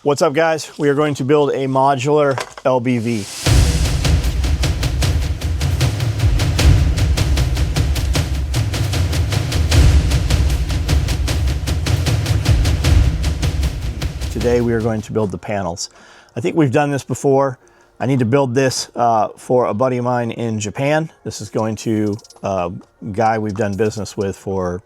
What's up, guys? We are going to build a modular LBV. Today we are going to build the panels. I think we've done this before. I need to build this for a buddy of mine in Japan. This is going to a guy we've done business with for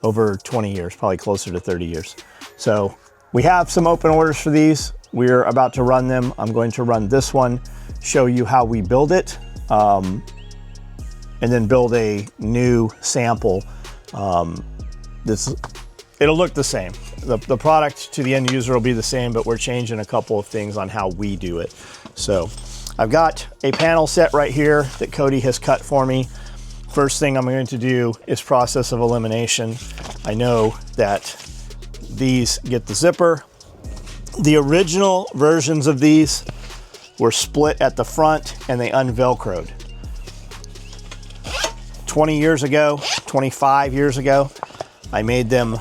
over 20 years, probably closer to 30 years. So we have some open orders for these. We're about to run them. I'm going to run this one, show you how we build it, and then build a new sample. It'll look the same. The product to the end user will be the same, but we're changing a couple of things on how we do it. So I've got a panel set right here that Cody has cut for me. First thing I'm going to do is process of elimination. I know that these get the zipper. The original versions of these were split at the front and they unvelcroed. 20 years ago, 25 years ago, I made them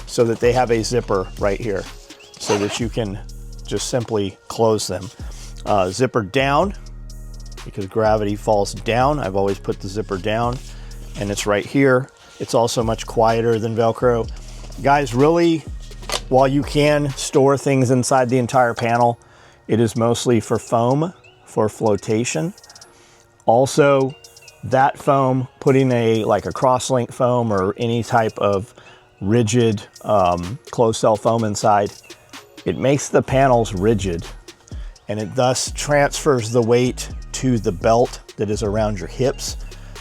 so that they have a zipper right here so that you can just simply close them. Zipper down, because gravity falls down. I've always put the zipper down, and it's right here. It's also much quieter than Velcro. Guys, really, while you can store things inside the entire panel, it is mostly for foam, for flotation. Also, that foam, putting like a cross-link foam or any type of rigid closed cell foam inside, it makes the panels rigid, and it thus transfers the weight to the belt that is around your hips,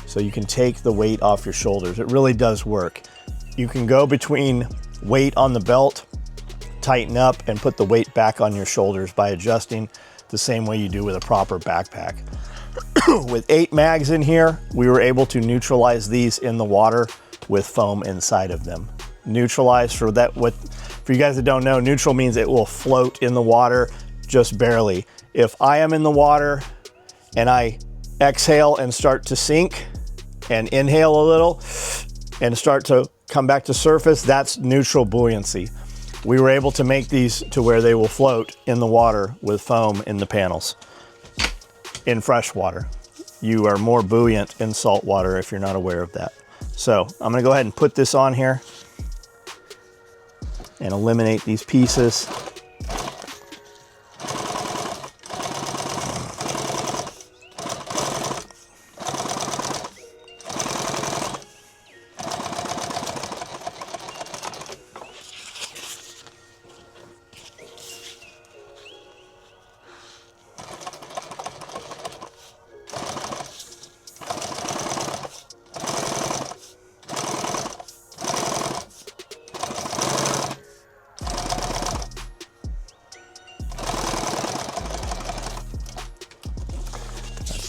so you can take the weight off your shoulders. It really does work. You can go between weight on the belt, tighten up, and put the weight back on your shoulders by adjusting the same way you do with a proper backpack. With 8 mags in here, we were able to neutralize these in the water with foam inside of them. Neutralize, for you guys that don't know, neutral means it will float in the water just barely. If I am in the water and I exhale and start to sink and inhale a little and start to come back to surface, that's neutral buoyancy. We were able to make these to where they will float in the water with foam in the panels. In fresh water, you are more buoyant in salt water if you're not aware of that. So I'm gonna go ahead and put this on here and eliminate these pieces.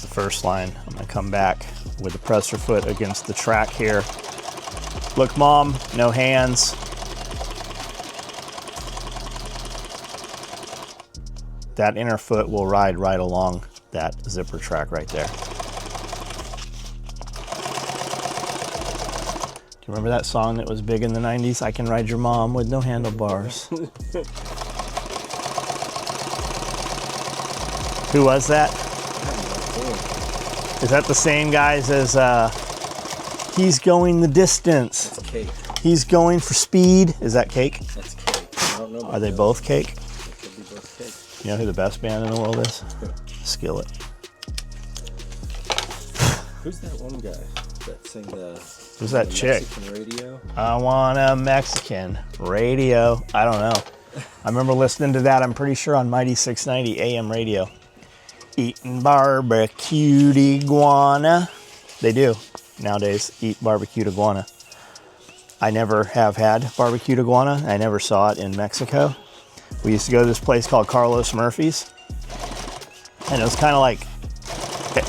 First line, I'm gonna come back with the presser foot against the track here. Look, Mom, no hands. That inner foot will ride right along that zipper track right there. Do you remember that song that was big in the 90s? I can ride your mom with no handlebars. Who was that? Is that the same guys as He's Going the Distance? That's Cake. He's Going for Speed. Is that Cake? That's Cake. I don't know. Are they both Cake? They could be both Cake. You know who the best band in the world is? Skillet. Who's that one guy that sang the... Who's that chick? Mexican radio? I want a Mexican radio. I don't know. I remember listening to that, I'm pretty sure, on Mighty 690 AM radio. Eating barbecued iguana. They do nowadays eat barbecued iguana. I never have had barbecued iguana. I never saw it in Mexico. We used to go to this place called Carlos Murphy's, and it was kind of like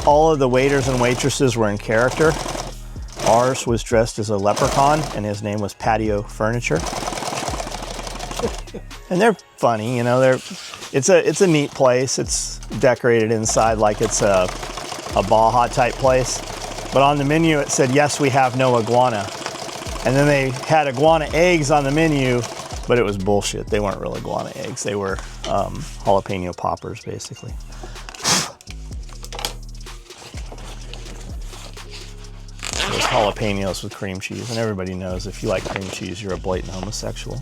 all of the waiters and waitresses were in character. Ours was dressed as a leprechaun, and his name was Patio Furniture. And they're funny, you know. It's a neat place. It's decorated inside like it's a Baja type place. But on the menu it said, "Yes, we have no iguana." And then they had iguana eggs on the menu, But it was bullshit. They weren't really guana eggs. They were jalapeno poppers, basically. It was jalapenos with cream cheese, and everybody knows if you like cream cheese, you're a blatant homosexual.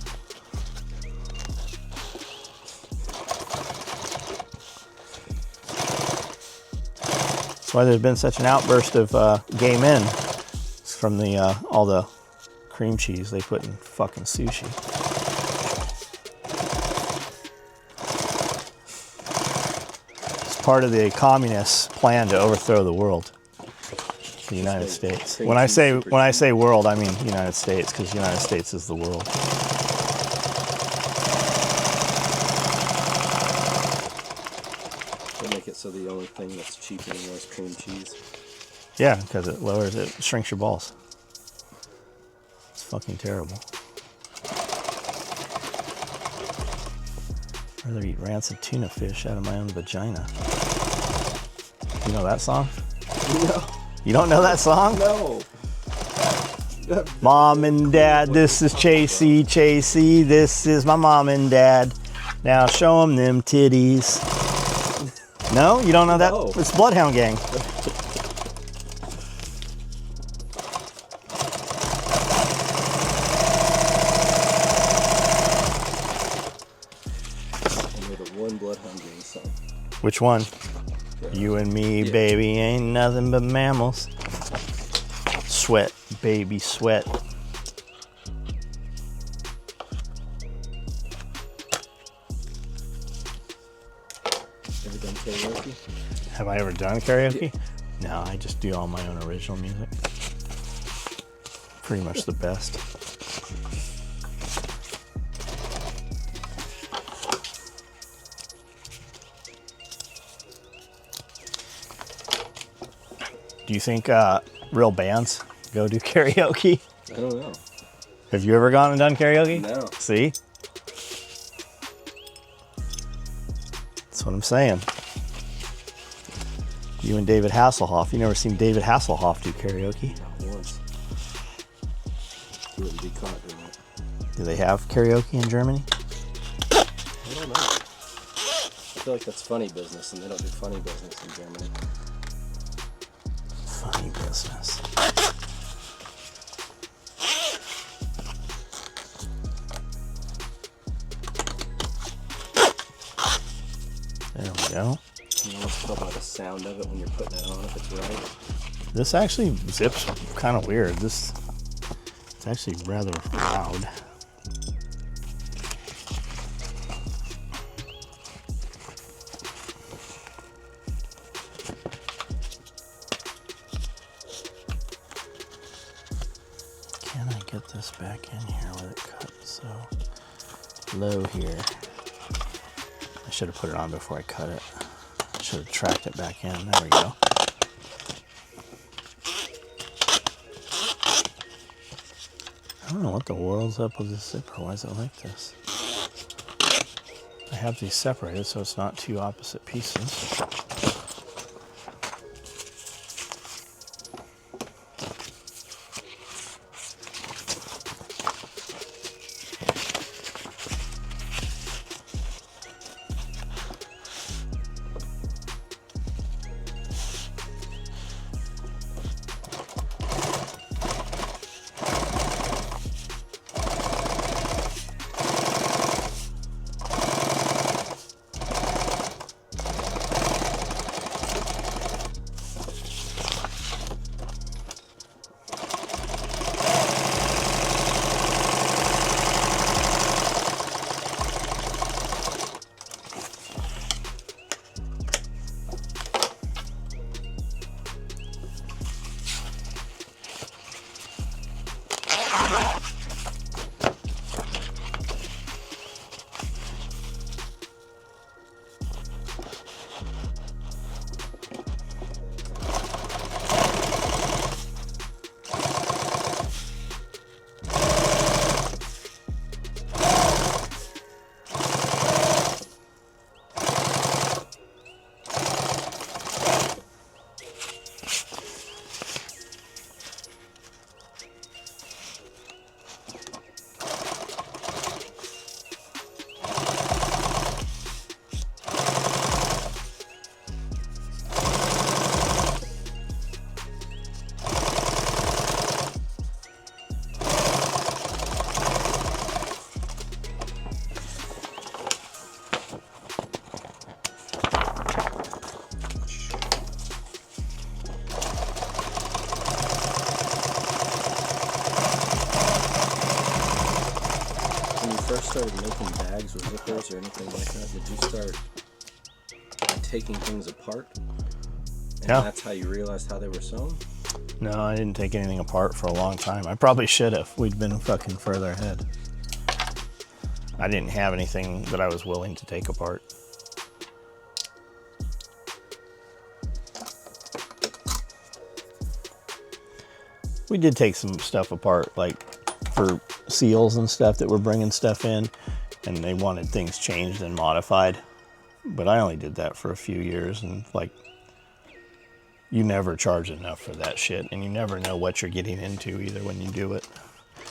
That's why there's been such an outburst of gay men. It's from the all the cream cheese they put in fucking sushi. It's part of the communists' plan to overthrow the world. The United States. When I say world, I mean United States, because the United States is the world. They make it so the only thing that's cheap anymore is cream cheese. Yeah, because it shrinks your balls. It's fucking terrible. I'd rather eat rancid tuna fish out of my own vagina. You know that song? No. You don't know that song? No. Mom and Dad, this is Chasey. Chasey, this is my mom and dad. Now show them titties. No? You don't know that? No. It's Bloodhound Gang. I know the one Bloodhound Gang song. Which one? You and me, Yeah. baby, ain't nothing but mammals. Sweat, baby, sweat. Ever done karaoke? Have I ever done karaoke? No, I just do all my own original music. Pretty much the best. Do you think real bands go do karaoke? I don't know. Have you ever gone and done karaoke? No. See? That's what I'm saying. You and David Hasselhoff. You never seen David Hasselhoff do karaoke? Not once. You wouldn't be caught doing it. Do they have karaoke in Germany? I don't know. I feel like that's funny business, and they don't do funny business in Germany. Funny business. There we go. You almost tell by the sound of it when you're putting it on if it's right. This actually zips kind of weird. It's actually rather loud. Can I get this back in here with it cut so low here? I should have put it on before I cut it. I should have tracked it back in. There we go. I don't know what the world's up with this zipper. Why is it like this? I have these separated so it's not two opposite pieces. started making bags with zippers or anything like that? Did you start taking things apart? And Yeah. that's how you realized how they were sewn? No, I didn't take anything apart for a long time. I probably should have. We'd been fucking further ahead. I didn't have anything that I was willing to take apart. We did take some stuff apart, like for seals and stuff that were bringing stuff in, and they wanted things changed and modified. But I only did that for a few years, and like, you never charge enough for that shit, and you never know what you're getting into either when you do it.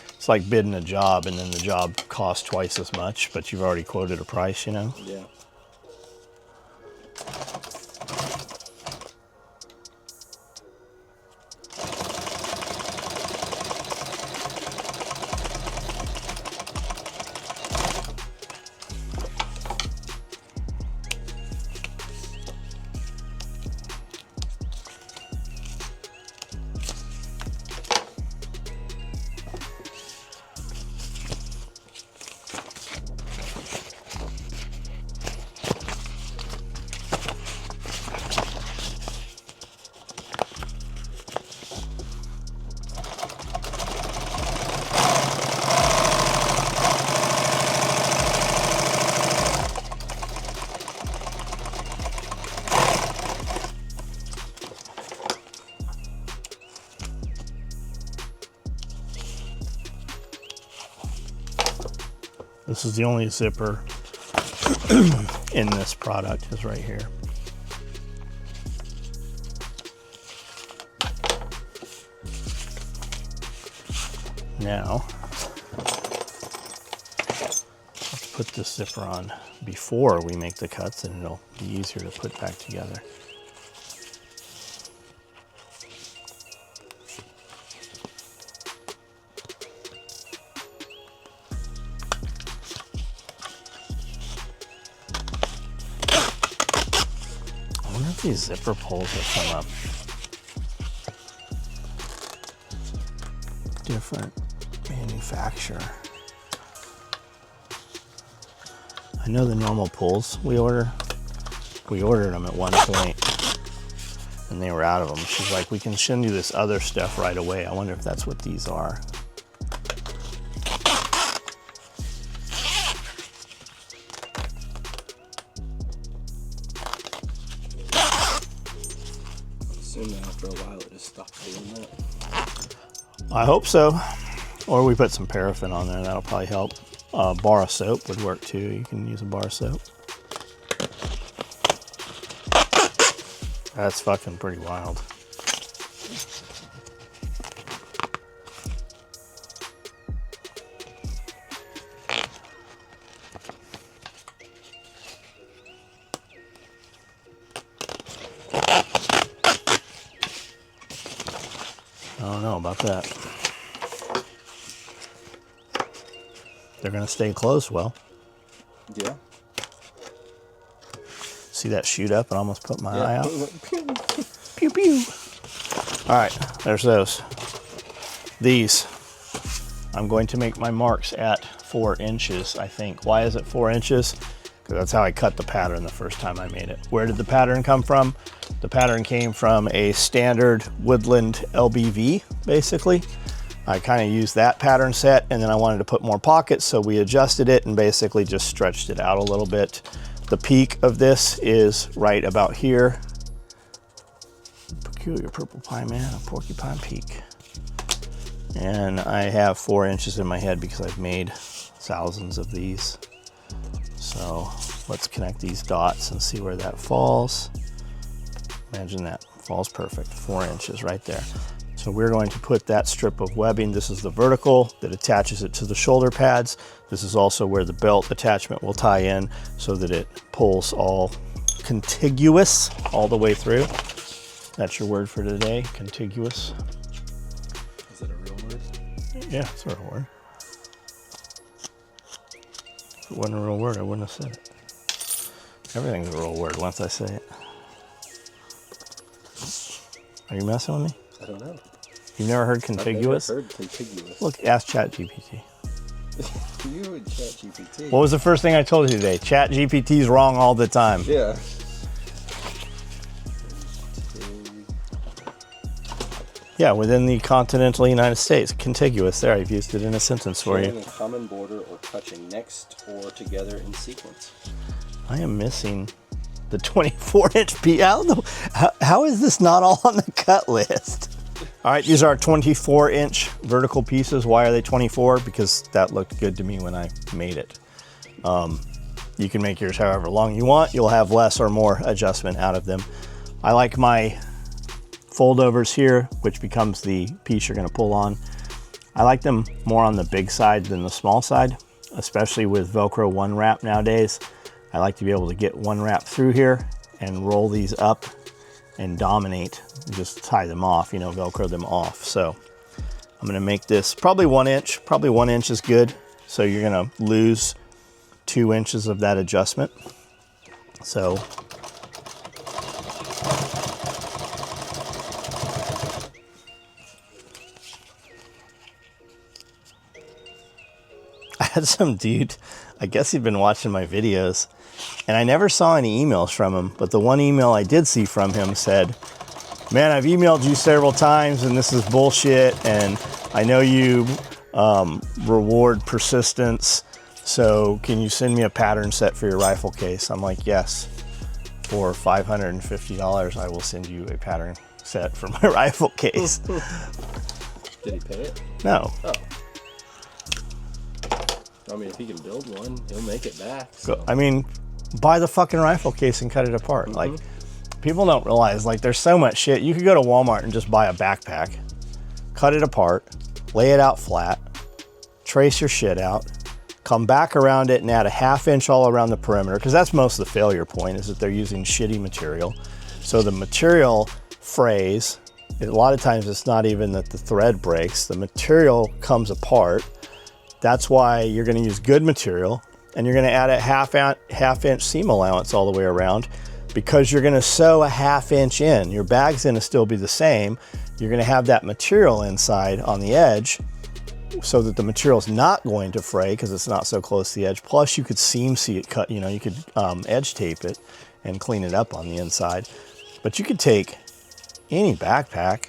It's like bidding a job, and then the job costs twice as much, but you've already quoted a price, you know? Yeah. This is the only zipper in this product, is right here. Now, let's put this zipper on before we make the cuts, and it'll be easier to put back together. I wonder if these zipper pulls have come up different manufacturer. I know the normal pulls we ordered them at one point and they were out of them. She's like, we can send you this other stuff right away. I wonder if that's what these are. Assume that after a while it just stopped doing that. I hope so. Or we put some paraffin on there. That'll probably help. A bar of soap would work too. You can use a bar of soap. That's fucking pretty wild. I don't know about that. They're gonna stay close well. Yeah. See that shoot up and almost put my eye out? Pew pew. All right, there's those. These, I'm going to make my marks at 4 inches, I think. Why is it 4 inches? Because that's how I cut the pattern the first time I made it. Where did the pattern come from? The pattern came from a standard woodland LBV, basically. I kind of used that pattern set, and then I wanted to put more pockets, so we adjusted it and basically just stretched it out a little bit. The peak of this is right about here. Peculiar purple pine man, a porcupine peak. And I have 4 inches in my head because I've made thousands of these. So let's connect these dots and see where that falls. Imagine that falls perfect, 4 inches right there. So we're going to put that strip of webbing. This is the vertical that attaches it to the shoulder pads. This is also where the belt attachment will tie in so that it pulls all contiguous all the way through. That's your word for today, contiguous. Is that a real word? Yeah, it's a real word. If it wasn't a real word, I wouldn't have said it. Everything's a real word once I say it. Are you messing with me? I don't know. You've never heard contiguous? I've never heard contiguous. Look, ask ChatGPT. You and ChatGPT. What was the first thing I told you today? ChatGPT's wrong all the time. Yeah. Yeah, within the continental United States, contiguous. There, I've used it in a sentence for you. Sharing a common border or touching next or together in sequence. I am missing the 24-inch piece. I don't know. How is this not all on the cut list? All right, these are 24-inch vertical pieces. Why are they 24? Because that looked good to me when I made it. You can make yours however long you want. You'll have less or more adjustment out of them. I like my foldovers here, which becomes the piece you're going to pull on. I like them more on the big side than the small side, especially with Velcro one wrap nowadays. I like to be able to get one wrap through here and roll these up and dominate, just tie them off, you know, Velcro them off. So I'm going to make this probably 1 inch. Probably 1 inch is good. So you're going to lose 2 inches of that adjustment. So I had some dude, I guess he'd been watching my videos, and I never saw any emails from him, but the one email I did see from him said, man, I've emailed you several times and this is bullshit, and I know you reward persistence, so can you send me a pattern set for your rifle case? I'm like, yes, for $550 I will send you a pattern set for my rifle case. Did he pay it? No. Oh. I mean, if he can build one, he'll make it back. So. I mean, buy the fucking rifle case and cut it apart. Like, people don't realize, like, there's so much shit. You could go to Walmart and just buy a backpack, cut it apart, lay it out flat, trace your shit out, come back around it and add a 1/2 inch all around the perimeter, because that's most of the failure point, is that they're using shitty material. So the material frays. A lot of times it's not even that the thread breaks. The material comes apart. That's why you're going to use good material, and you're going to add a 1/2 inch seam allowance all the way around, because you're going to sew a 1/2 inch in. Your bag's going to still be the same. You're going to have that material inside on the edge so that the material's not going to fray because it's not so close to the edge. Plus you could seam see it cut, you know, you could edge tape it and clean it up on the inside. But you could take any backpack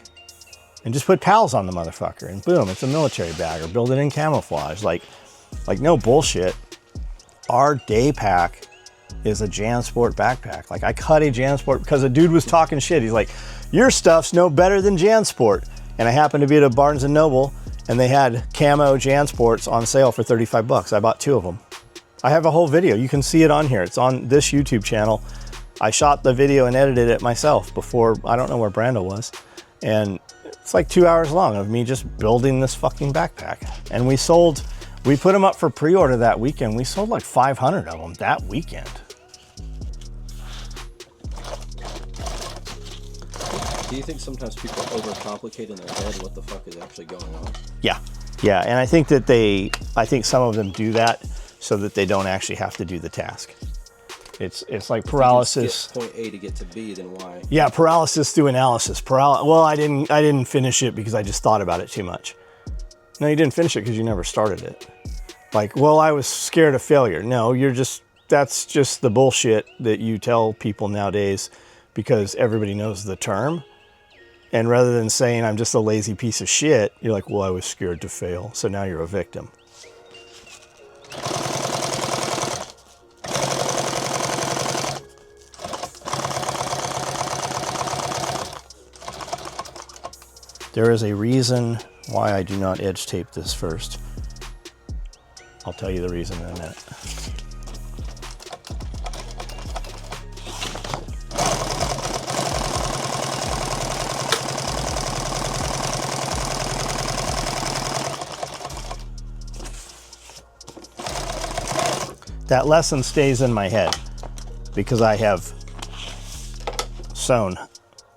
and just put pals on the motherfucker, and boom, it's a military bag, or build it in camouflage. Like no bullshit. Our day pack is a JanSport backpack. Like, I cut a JanSport because a dude was talking shit. He's like, your stuff's no better than JanSport. And I happened to be at a Barnes & Noble, and they had camo JanSports on sale for 35 bucks. I bought 2 of them. I have a whole video. You can see it on here. It's on this YouTube channel. I shot the video and edited it myself before, I don't know where Brando was. And it's like 2 hours long of me just building this fucking backpack. And we put them up for pre-order that weekend. We sold like 500 of them that weekend. Do you think sometimes people overcomplicate in their head what the fuck is actually going on? Yeah, and I think some of them do that so that they don't actually have to do the task. It's like paralysis. If you skip point A to get to B, then why? Yeah, paralysis through analysis. Well, I didn't finish it because I just thought about it too much. No, you didn't finish it because you never started it. Like, well, I was scared of failure. No, that's just the bullshit that you tell people nowadays because everybody knows the term. And rather than saying I'm just a lazy piece of shit, you're like, well, I was scared to fail. So now you're a victim. There is a reason why I do not edge tape this first. I'll tell you the reason in a minute. That lesson stays in my head because I have sewn,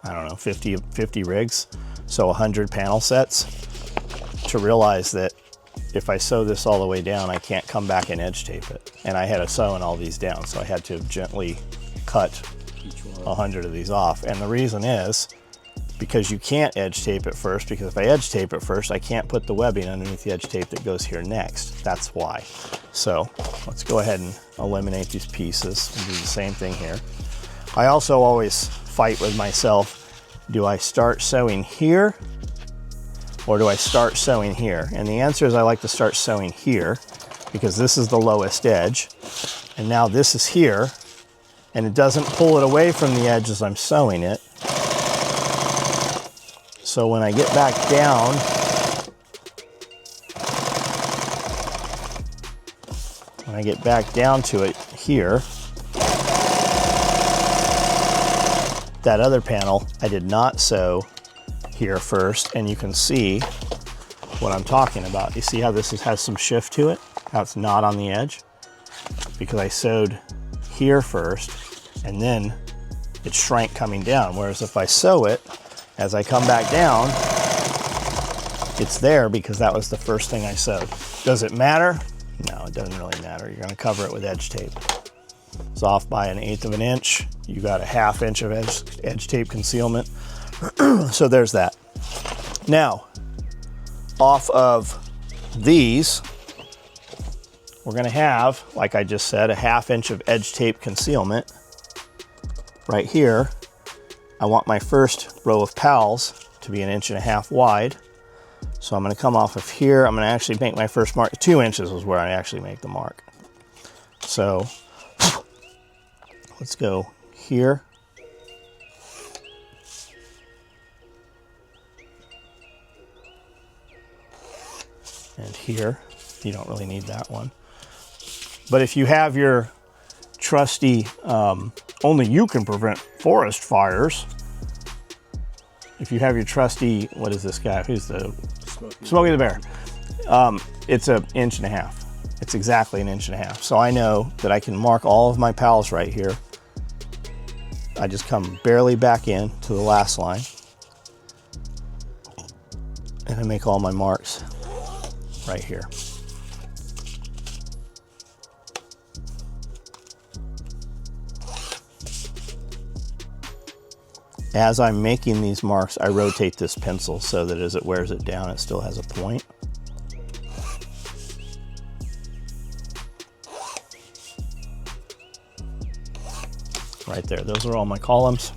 I don't know, 50 rigs, so 100 panel sets, to realize that if I sew this all the way down, I can't come back and edge tape it. And I had to sew all these down, so I had to gently cut 100 of these off. And the reason is because you can't edge tape it first, because if I edge tape it first, I can't put the webbing underneath the edge tape that goes here next. That's why. So let's go ahead and eliminate these pieces and do the same thing here. I also always fight with myself. Do I start sewing here or do I start sewing here? And the answer is I like to start sewing here because this is the lowest edge. And now this is here and it doesn't pull it away from the edge as I'm sewing it. So when I get back down, to it here, that other panel, I did not sew here first, and you can see what I'm talking about. You see how this has some shift to it? How it's not on the edge? Because I sewed here first, and then it shrank coming down. Whereas if I sew it, as I come back down, it's there because that was the first thing I sewed. Does it matter? No, it doesn't really matter. You're gonna cover it with edge tape. It's off by 1/8 of an inch. You got 1/2 inch of edge tape concealment. So there's that. Now, off of these, we're gonna have, like I just said, 1/2 inch of edge tape concealment. Right here, I want my first row of pals to be 1.5 inches wide. So I'm gonna come off of here. I'm gonna actually make my first mark. 2 inches is where I actually make the mark. So let's go here. And here. You don't really need that one. But if you have your trusty, only you can prevent forest fires. If you have your trusty, what is this guy? Who's the Smokey the Bear? It's 1.5 inches. It's exactly 1.5 inches. So I know that I can mark all of my pals right here. I just come barely back in to the last line. And I make all my marks right here. As I'm making these marks, I rotate this pencil so that as it wears it down, it still has a point. Right there, those are all my columns.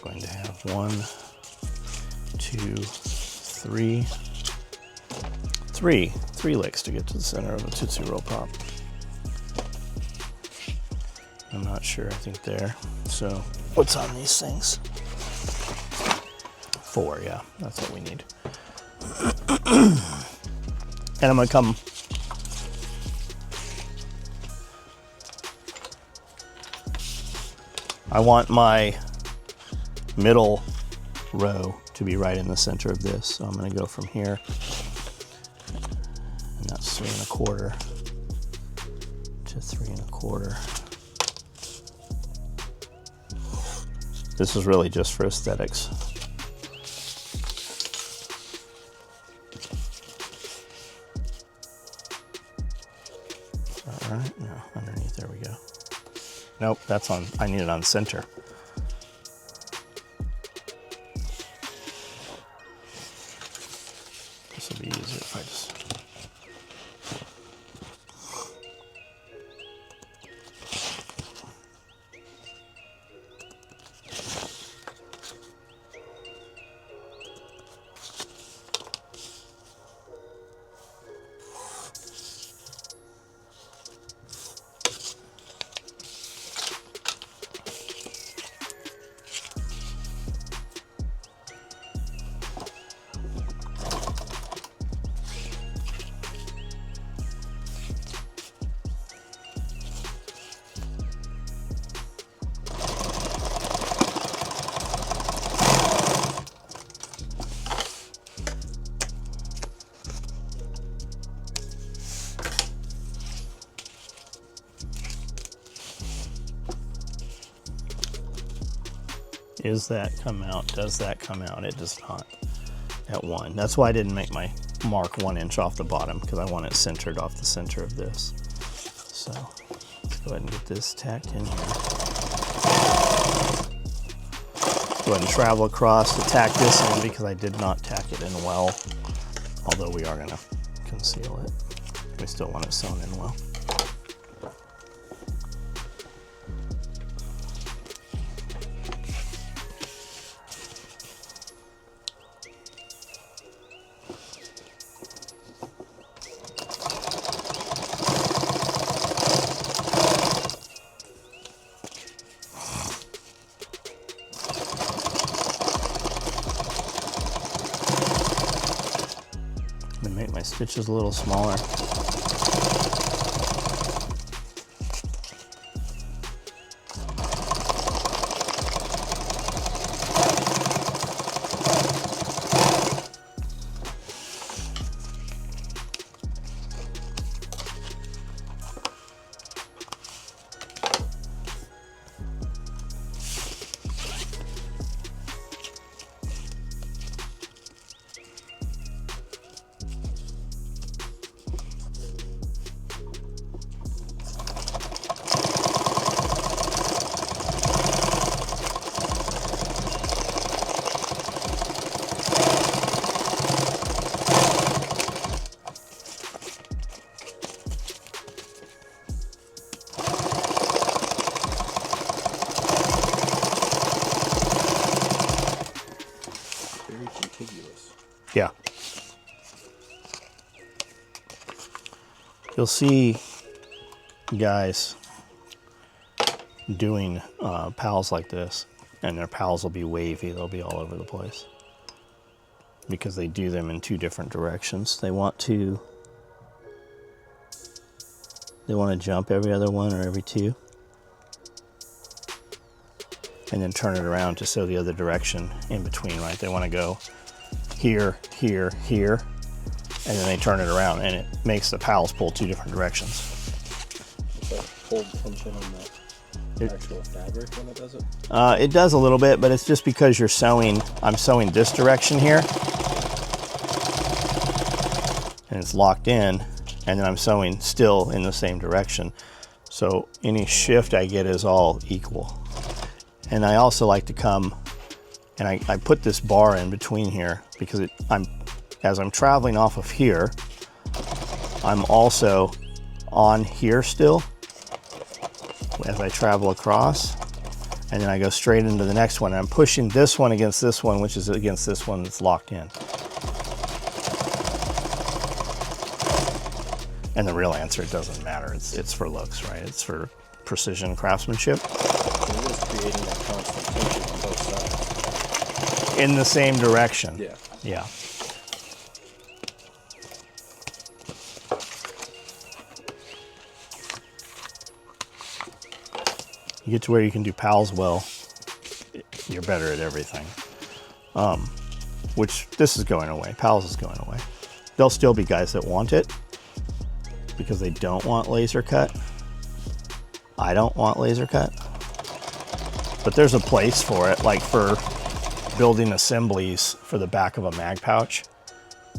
Going to have 1, 2, 3, 3 licks to get to the center of a Tootsie Roll Pop. I'm not sure, I think there. So what's on these things? 4, yeah, that's what we need. And I'm gonna come I want my middle row to be right in the center of this. So I'm going to go from here, and that's 3 1/4 to 3 1/4. This is really just for aesthetics. All right, no, underneath, there we go. Nope, that's on, I need it on center. This will be easier if I just... Is that come out? Does that come out? It does not at 1. That's why I didn't make my mark 1 inch off the bottom, because I want it centered off the center of this. So let's go ahead and get this tacked in here. Go ahead and travel across to tack this in, because I did not tack it in well, although we are going to conceal it. We still want it sewn in well. Make my stitches a little smaller. Yeah. You'll see guys doing pals like this, and their pals will be wavy. They'll be all over the place because they do them in 2 different directions. They want to jump every other 1 or every 2, and then turn it around to sew the other direction in between, right? They want to go here, here, here, and then they turn it around, and it makes the pals pull 2 different directions. Does that hold tension on the actual fabric when it does it? It does a little bit, but it's just because you're sewing, I'm sewing this direction here, and it's locked in, and then I'm sewing still in the same direction. So any shift I get is all equal. And I also like to come, and I put this bar in between here because as I'm traveling off of here, I'm also on here still as I travel across, and then I go straight into the next one. And I'm pushing this one against this one, which is against this one that's locked in. And the real answer, it doesn't matter. It's for looks, right? It's for precision craftsmanship. It is creating that constant tension on both sides. In the same direction. Yeah. Yeah. You get to where you can do pals well, you're better at everything. Which this is going away. Pals is going away. There'll still be guys that want it because they don't want laser cut. I don't want laser cut. But there's a place for it, like for building assemblies for the back of a mag pouch.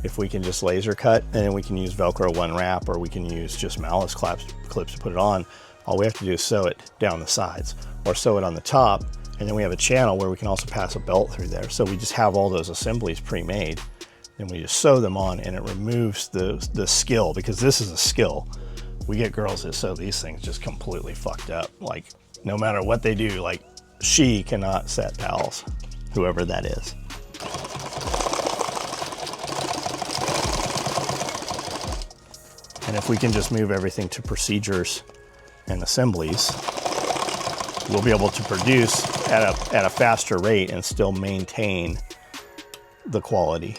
If we can just laser cut, and then we can use Velcro one wrap, or we can use just malice clips to put it on. All we have to do is sew it down the sides or sew it on the top, and then we have a channel where we can also pass a belt through there. So we just have all those assemblies pre-made, and we just sew them on, and it removes the skill, because this is a skill. We get girls that sew these things just completely fucked up. Like, no matter what they do, like, she cannot set pals, whoever that is. And if we can just move everything to procedures and assemblies, we'll be able to produce at a faster rate and still maintain the quality.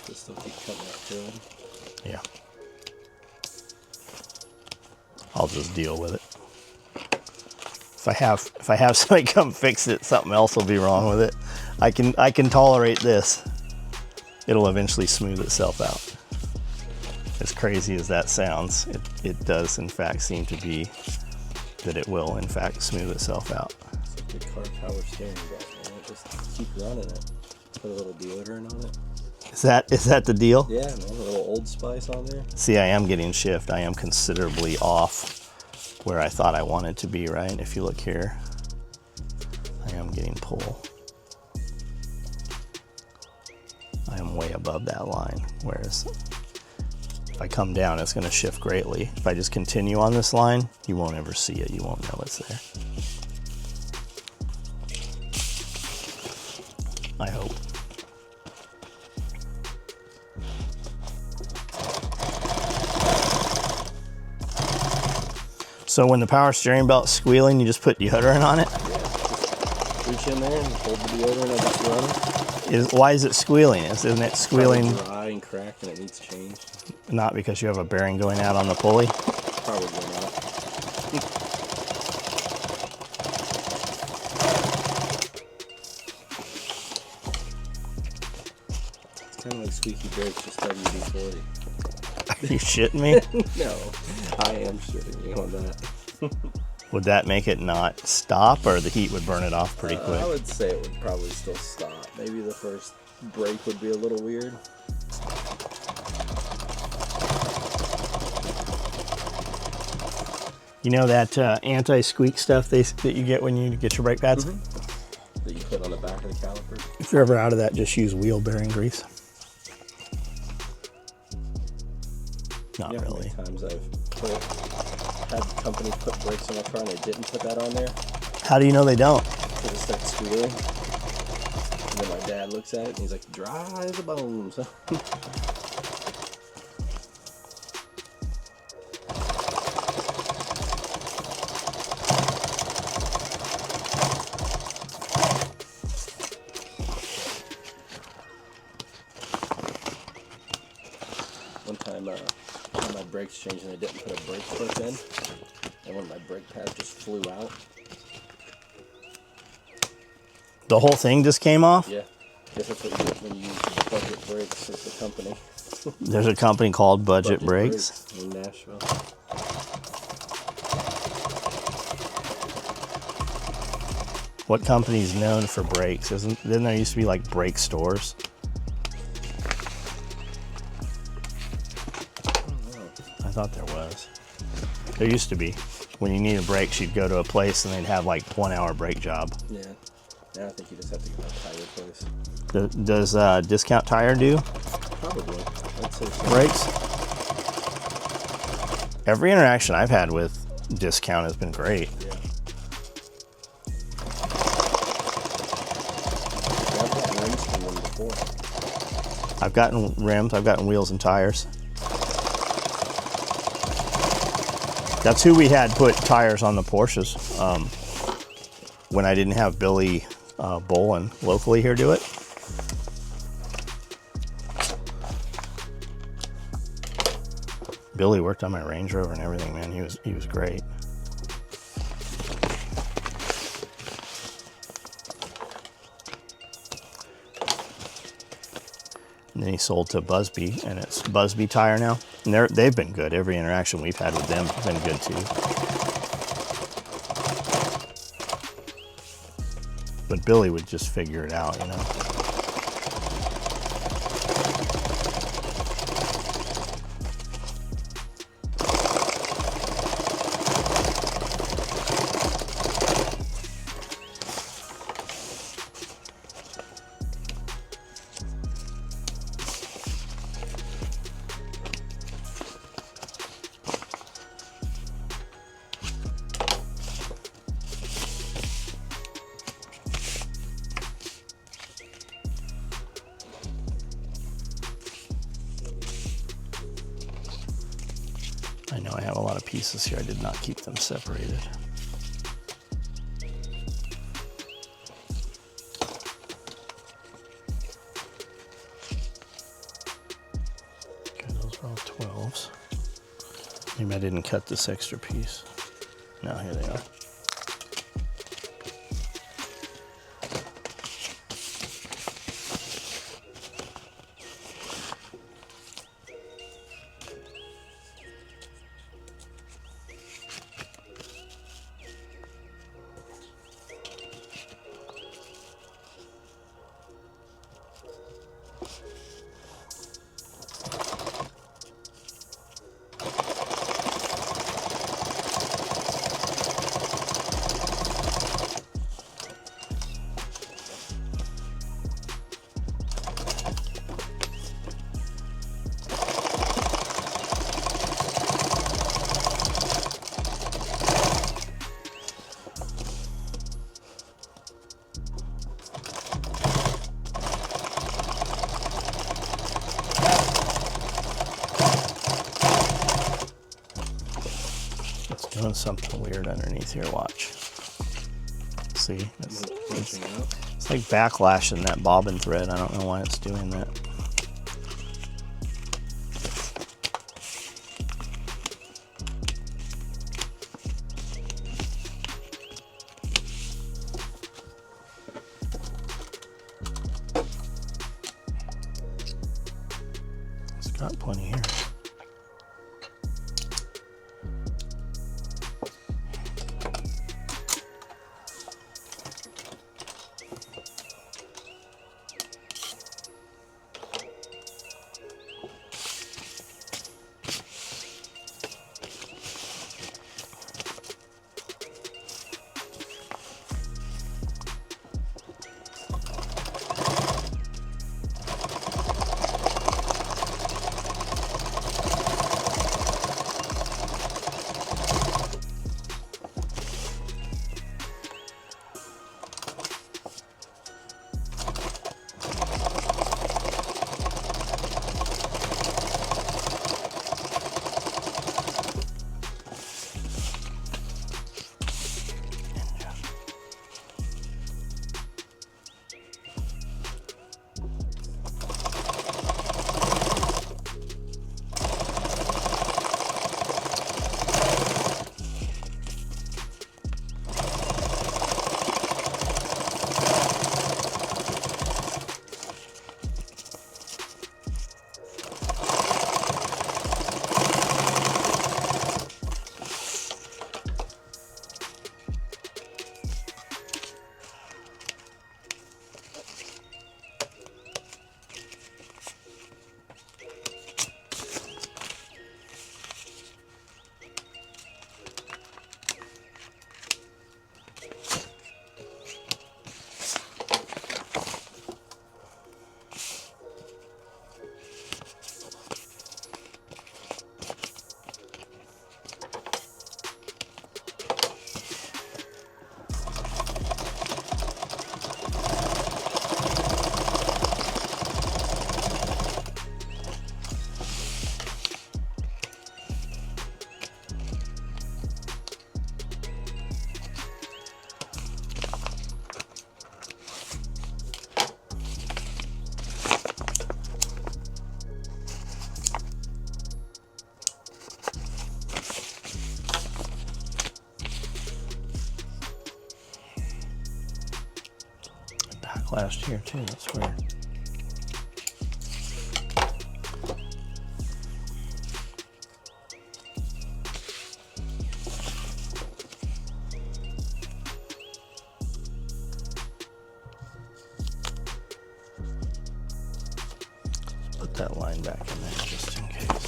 Just still keep cutting that through. Yeah. I'll just deal with it. If I have somebody come fix it, something else will be wrong with it. I can tolerate this. It'll eventually smooth itself out. As crazy as that sounds, it does in fact seem to be that it will in fact smooth itself out. It's like the car power steering wheel, man. Just keep running it. Put a little deodorant on it. Is that the deal? Yeah, man, a little Old Spice on there. See, I am getting shift. I am considerably off where I thought I wanted to be, right? If you look here, I am getting pull. I am way above that line, whereas if I come down, it's going to shift greatly. If I just continue on this line, you won't ever see it. You won't know it's there. I hope. So when the power steering belt's squealing, you just put deodorant on it? Yeah, just reach in there and hold the deodorant as it's running. Why is it squealing? Isn't it squealing? Probably dry and cracked and it needs changed. Not because you have a bearing going out on the pulley? Probably not. It's kind of like squeaky brakes, just WD-40. Are you shitting me? No, I am shitting you on that. Would that make it not stop, or the heat would burn it off pretty quick? I would say it would probably still stop. Maybe the first brake would be a little weird. You know that anti-squeak stuff that you get when you get your brake pads? Mm-hmm. That you put on the back of the caliper? If you're ever out of that, just use wheel bearing grease. Not really. How many times I've had companies put brakes on my car and they didn't put that on there. How do you know they don't? Because it starts squealing. And then my dad looks at it and he's like, dry as a bone. So one time when my brakes changed and I didn't put a brake clip in, and one of my brake pads just flew out. The whole thing just came off? Yeah, I guess that's what you get when you use Budget Brakes as the company. There's a company called Budget Brakes in Nashville. What company's known for brakes? Didn't there used to be like brake stores? I thought there was. There used to be. When you needed brakes, you'd go to a place and they'd have like 1 hour brake job. Yeah. Now I think you just have to go to a tire place. Does Discount Tire do Probably. I'd say so. brakes? Every interaction I've had with Discount has been great. Yeah. I've gotten rims from them before. I've gotten rims, I've gotten wheels and tires. That's who we had put tires on the Porsches when I didn't have Billy Bolin locally here do it. Billy worked on my Range Rover and everything, man. He was great. And then he sold to Busby, and it's Busby Tire now. And they've been good. Every interaction we've had with them has been good too. But Billy would just figure it out, you know. I know I have a lot of pieces here. I did not keep them separated. Okay, those are all 12s. Maybe I didn't cut this extra piece. No, here they are. doing something weird underneath here. Watch. See, it's like backlashing that bobbin thread. I don't know why it's doing that. It's got plenty here. Last year too, that's weird. Put that line back in there just in case.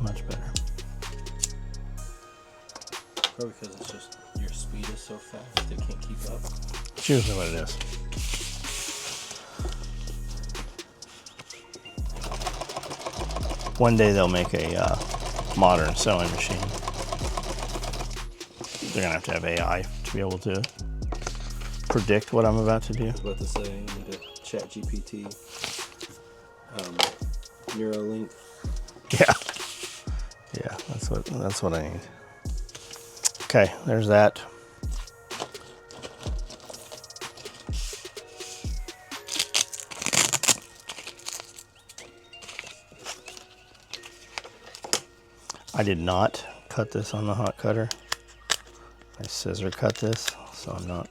Much better. Probably because it's just your speed is so fast, it can't keep up. It's usually what it is. One day they'll make a modern sewing machine. They're gonna have to have AI to be able to predict what I'm about to do. I was about to say, you need a chat GPT, Neuralink. Yeah. Yeah, that's what I need. Okay, there's that. I did not cut this on the hot cutter. I scissor cut this, so I'm not.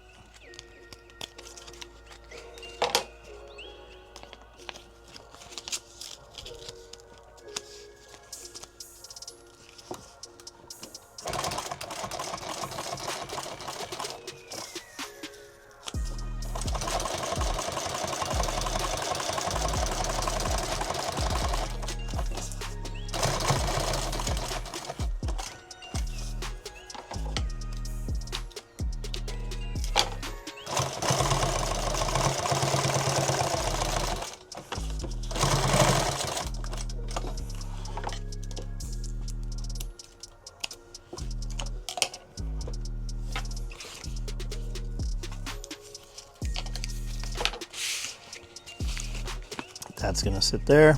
That's gonna sit there.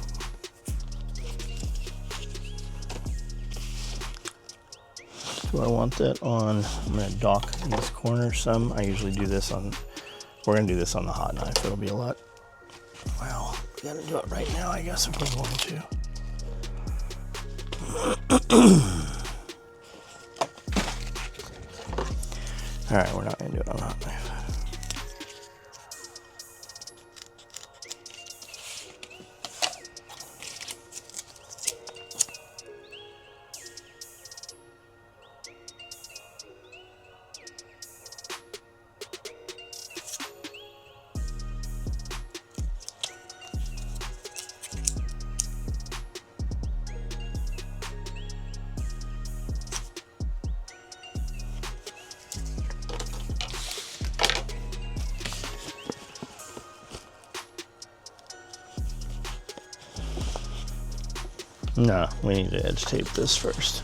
Do I want that on? I'm gonna dock these corners some. I usually do this on, we're gonna do this on the hot knife. It'll be a lot, well, we gotta do it right now, I guess, if we're going to. All right, we're not gonna do it on the hot knife. No, we need to edge tape this first.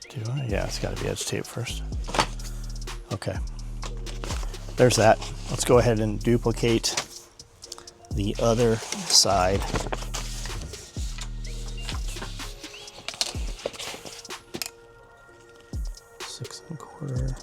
Do I? Yeah, it's got to be edge tape first. Okay. There's that. Let's go ahead and duplicate the other side. Six and a quarter.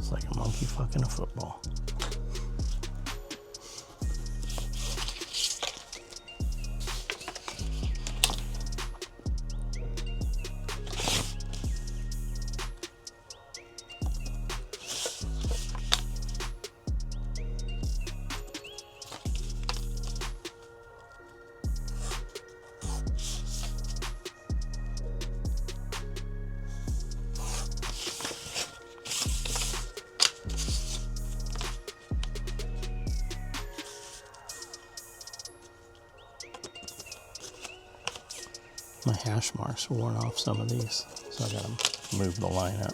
It's like a monkey fucking a football. My hash marks worn off some of these, so I gotta move the line up.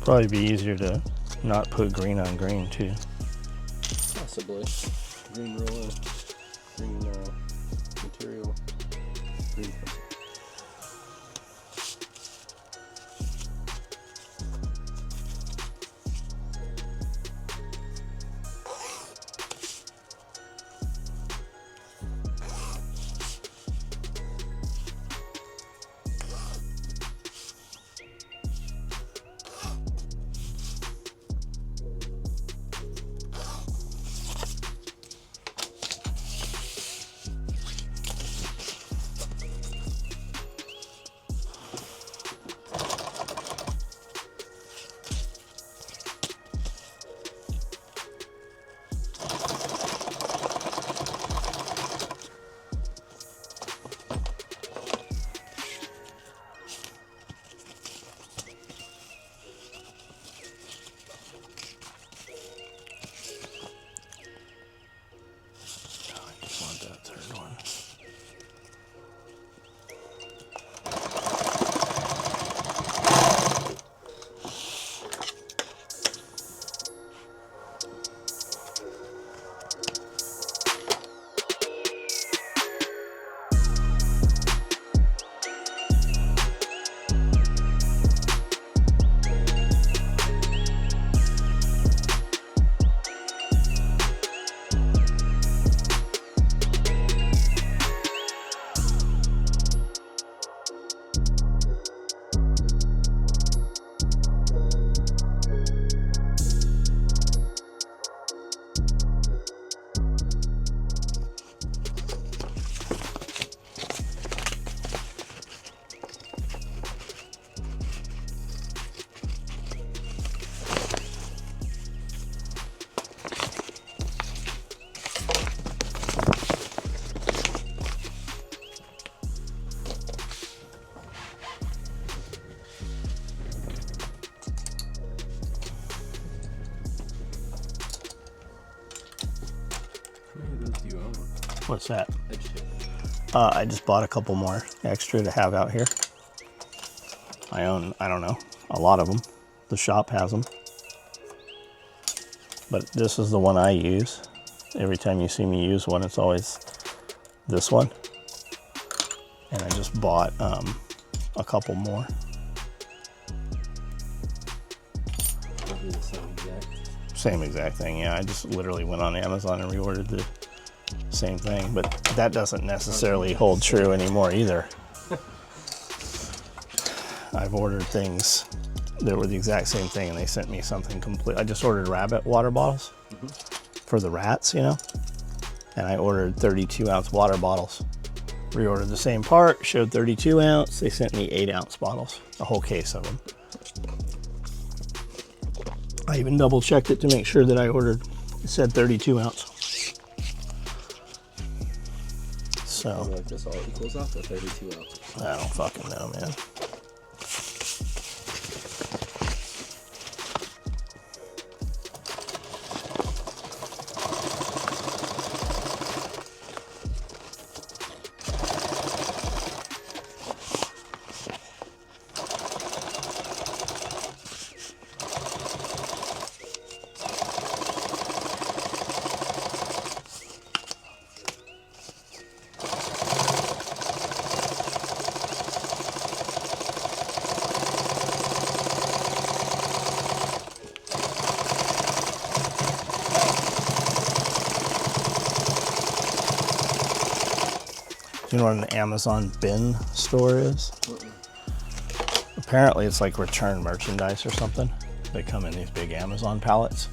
Probably be easier to not put green on green too. Possibly. Green roller, green material, green pencil. What's that? Edge tape. I just bought a couple more extra to have out here. I own, I don't know, a lot of them. The shop has them. But this is the one I use. Every time you see me use one, it's always this one. And I just bought a couple more. Probably the same exact. Same exact thing, yeah. I just literally went on Amazon and reordered the same thing, but that doesn't necessarily hold true anymore either. I've ordered things that were the exact same thing and they sent me something complete. I just ordered rabbit water bottles for the rats, you know, and I ordered 32-ounce water bottles. Reordered the same part, showed 32 ounce. They sent me 8-ounce bottles, a whole case of them. I even double checked it to make sure that I ordered, it said 32 ounce. So, Like this all equals out to 32 ounces. I don't fucking know, man. You know what an Amazon bin store is? Apparently it's like return merchandise or something. They come in these big Amazon pallets.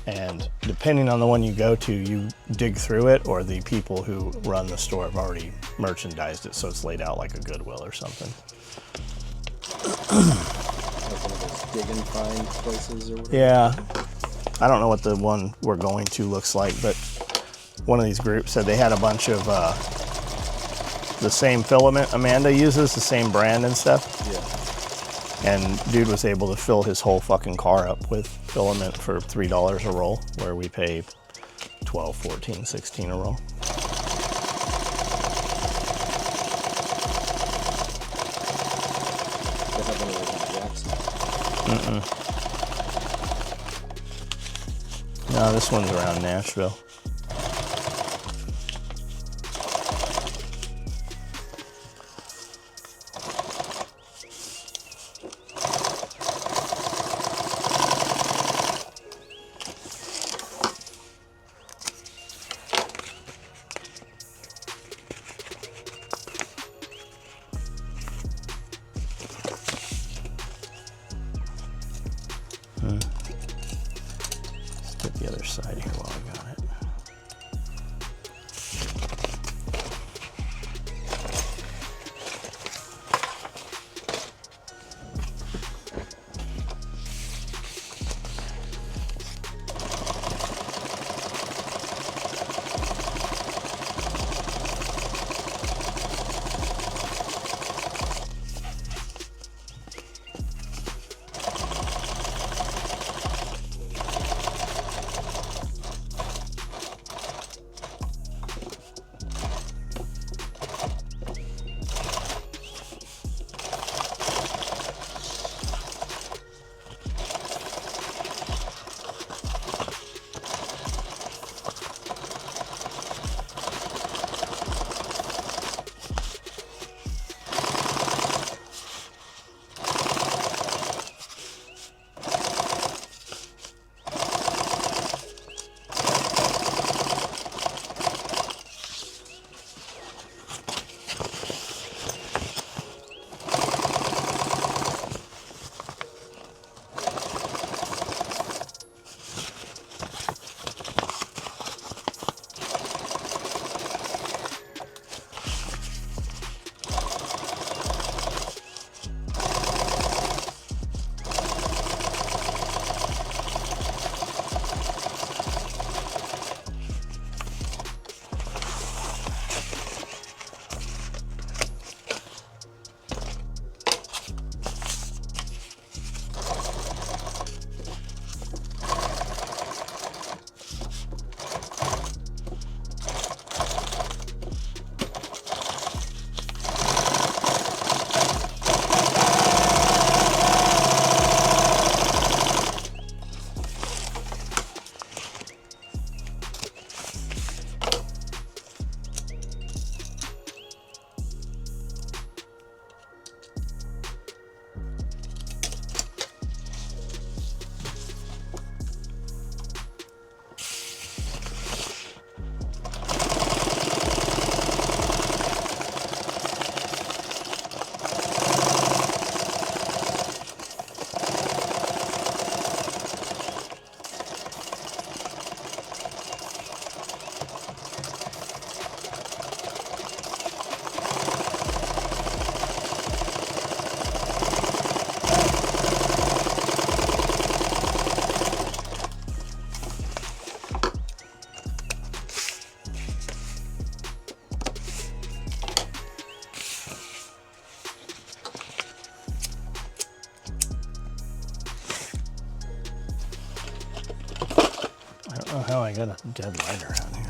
And depending on the one you go to, you dig through it, or the people who run the store have already merchandised it, so it's laid out like a Goodwill or something. Like one of those dig and find places or whatever. Yeah. I don't know what the one we're going to looks like, but one of these groups said they had a bunch of the same filament Amanda uses, the same brand and stuff. Yeah. And dude was able to fill his whole fucking car up with filament for $3 a roll, where we pay 12, 14, 16 a roll. They have one of those in Jackson. No, this one's around Nashville. Let's get the other side here while I got it. how I got a dead lighter out here.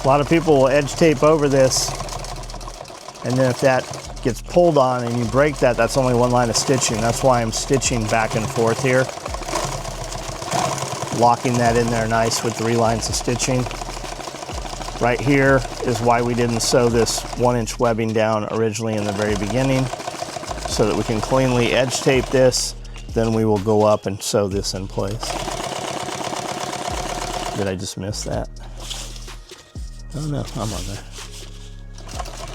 A lot of people will edge tape over this, and then if that gets pulled on and you break that, that's only one line of stitching. That's why I'm stitching back and forth here, locking that in there nice with 3 lines of stitching. Right here is why we didn't sew this 1-inch webbing down originally in the very beginning, so that we can cleanly edge tape this. Then we will go up and sew this in place. Did I just miss that? Oh no, I'm on there.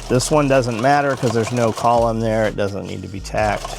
This one doesn't matter because there's no column there. It doesn't need to be tacked.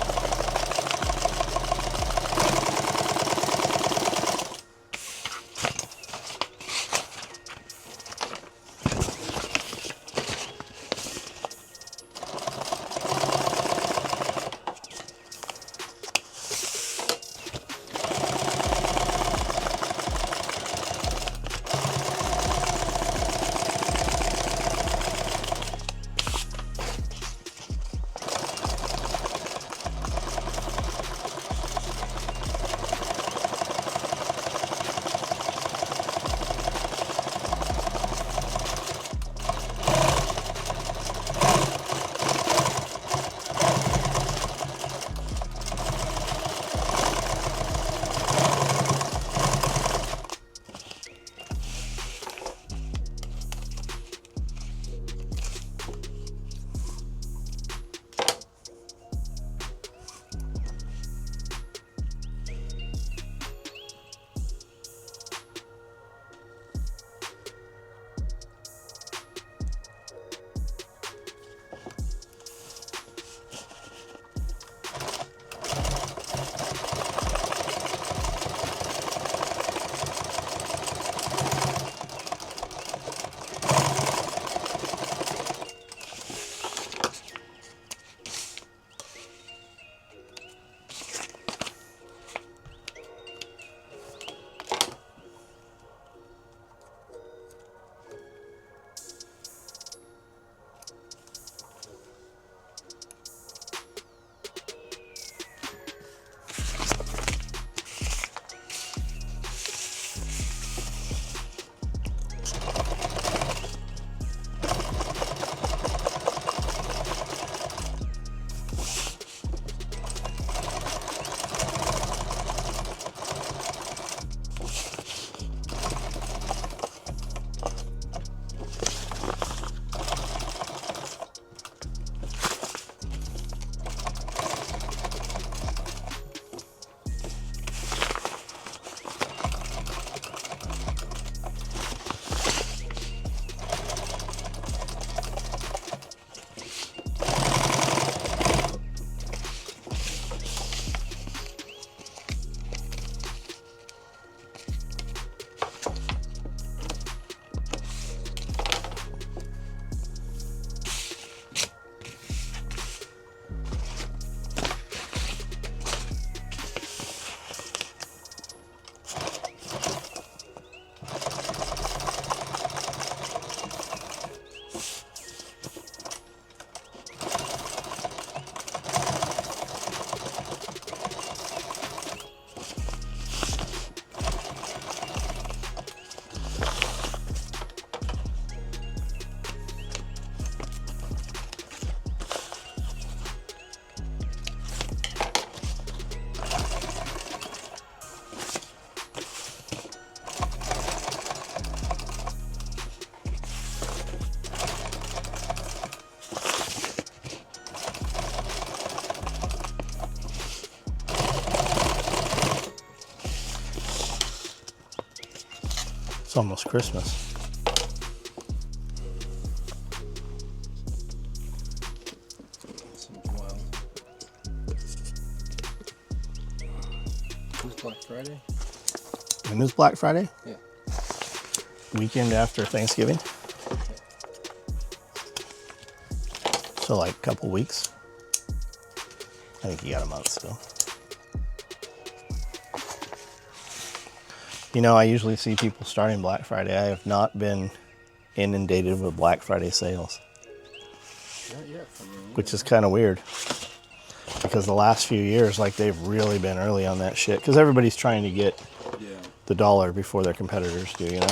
It's almost Christmas. Seems wild. Who's Black Friday? When is Black Friday? Yeah. Weekend after Thanksgiving. So like a couple weeks. I think you got a month still. You know, I usually see people starting Black Friday. I have not been inundated with Black Friday sales. Not yet for me. Which is kind of weird. Because the last few years, like, they've really been early on that shit. Because everybody's trying to get the dollar before their competitors do, you know?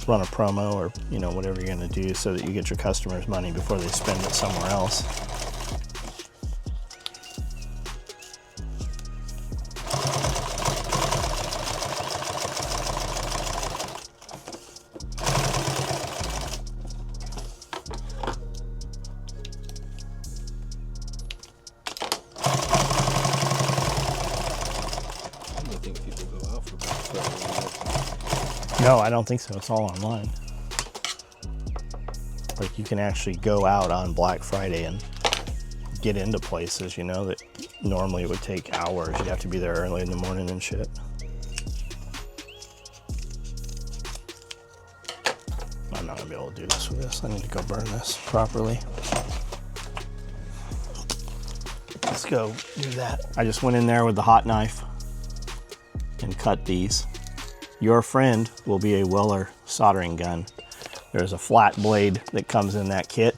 Run a promo or, you know, whatever you're going to do so that you get your customers money before they spend it somewhere else. I don't think people go out for Black Friday. No, I don't think so. It's all online. Like, you can actually go out on Black Friday and get into places, you know, that normally it would take hours. You'd have to be there early in the morning and shit. I'm not gonna be able to do this with this. I need to go burn this properly. Let's go do that. I just went in there with the hot knife and cut these. Your friend will be a Weller soldering gun. There's a flat blade that comes in that kit.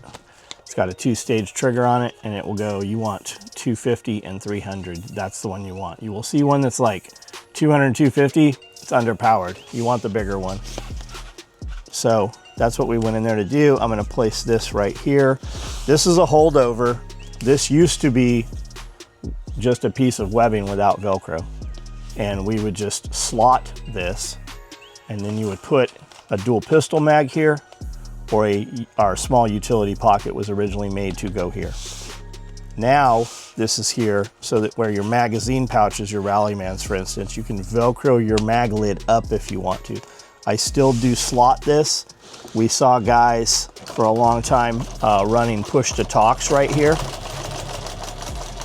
It's got a 2-stage trigger on it, and it will go, you want 250 and 300. That's the one you want. You will see one that's like 200 and 250. It's underpowered. You want the bigger one. So that's what we went in there to do. I'm gonna place this right here. This is a holdover. This used to be just a piece of webbing without Velcro. And we would just slot this, and then you would put a dual pistol mag here, or our small utility pocket was originally made to go here. Now, this is here so that where your magazine pouch is, your Rallymans, for instance, you can Velcro your mag lid up if you want to. I still do slot this. We saw guys for a long time running push to talks right here.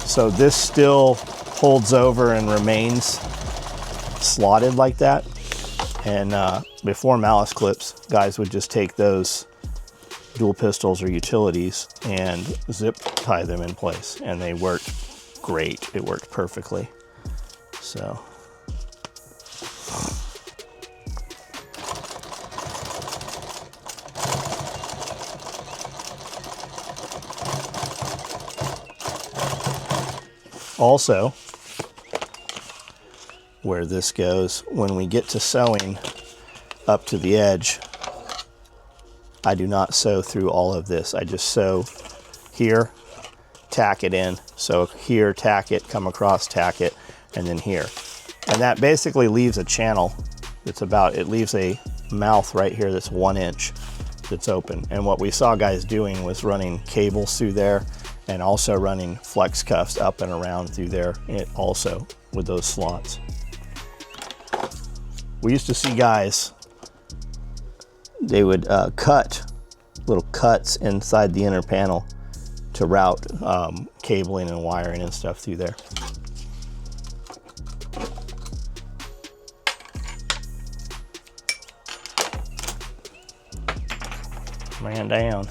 So this still holds over and remains slotted like that. And before malice clips, guys would just take those dual pistols or utilities and zip tie them in place, and they worked great. It worked perfectly. So also, where this goes, when we get to sewing up to the edge, I do not sew through all of this. I just sew here, tack it in. So here, tack it, come across, tack it, and then here. And that basically leaves a channel that's about, it leaves a mouth right here that's 1 inch that's open. And what we saw guys doing was running cables through there and also running flex cuffs up and around through there also with those slots. We used to see guys, they would cut little cuts inside the inner panel to route cabling and wiring and stuff through there. Man down.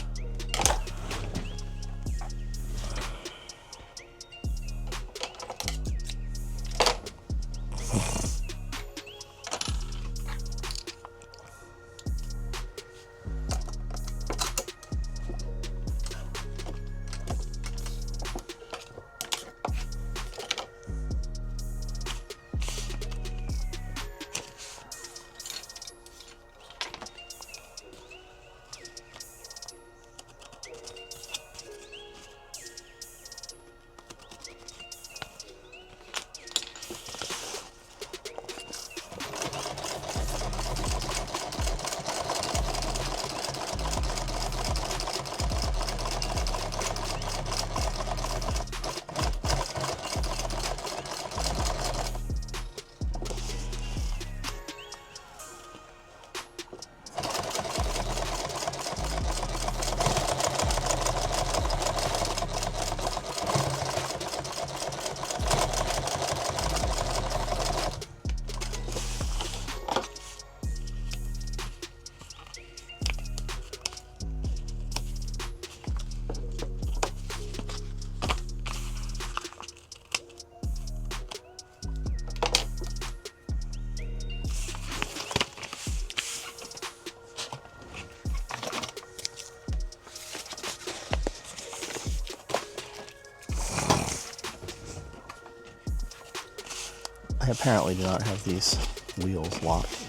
I apparently do not have these wheels locked.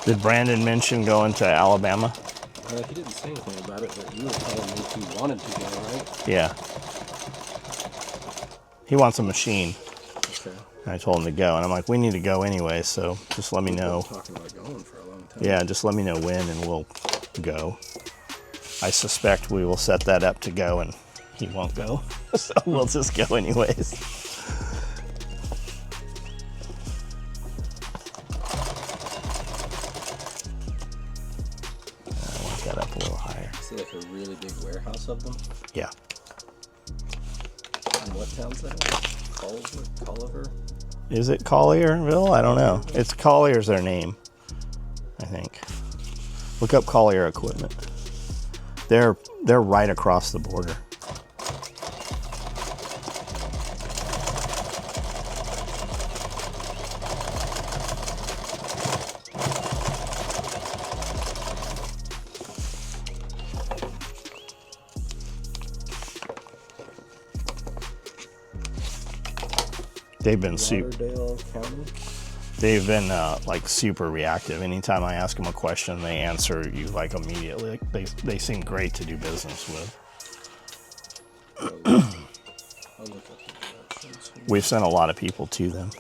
Did Brandon mention going to Alabama? He didn't say anything about it, but you were telling me he wanted to go, right? Yeah. He wants a machine. Okay. And I told him to go, and I'm like, we need to go anyway, so just let me know. We've been talking about going for a long time. Yeah, just let me know when, and we'll go. I suspect we will set that up to go, and he won't go, so we'll just go anyways. I want that up a little higher. Is it like a really big warehouse of them? Yeah. And what town's that? Colliver? Is it Collierville? I don't know. It's Collier's their name, I think. Look up Collier Equipment. They're right across the border. They've been Lauderdale County? They've been like super reactive. Anytime I ask them a question, they answer you like immediately. Like, they seem great to do business with. I'll look up the directions. We've sent a lot of people to them.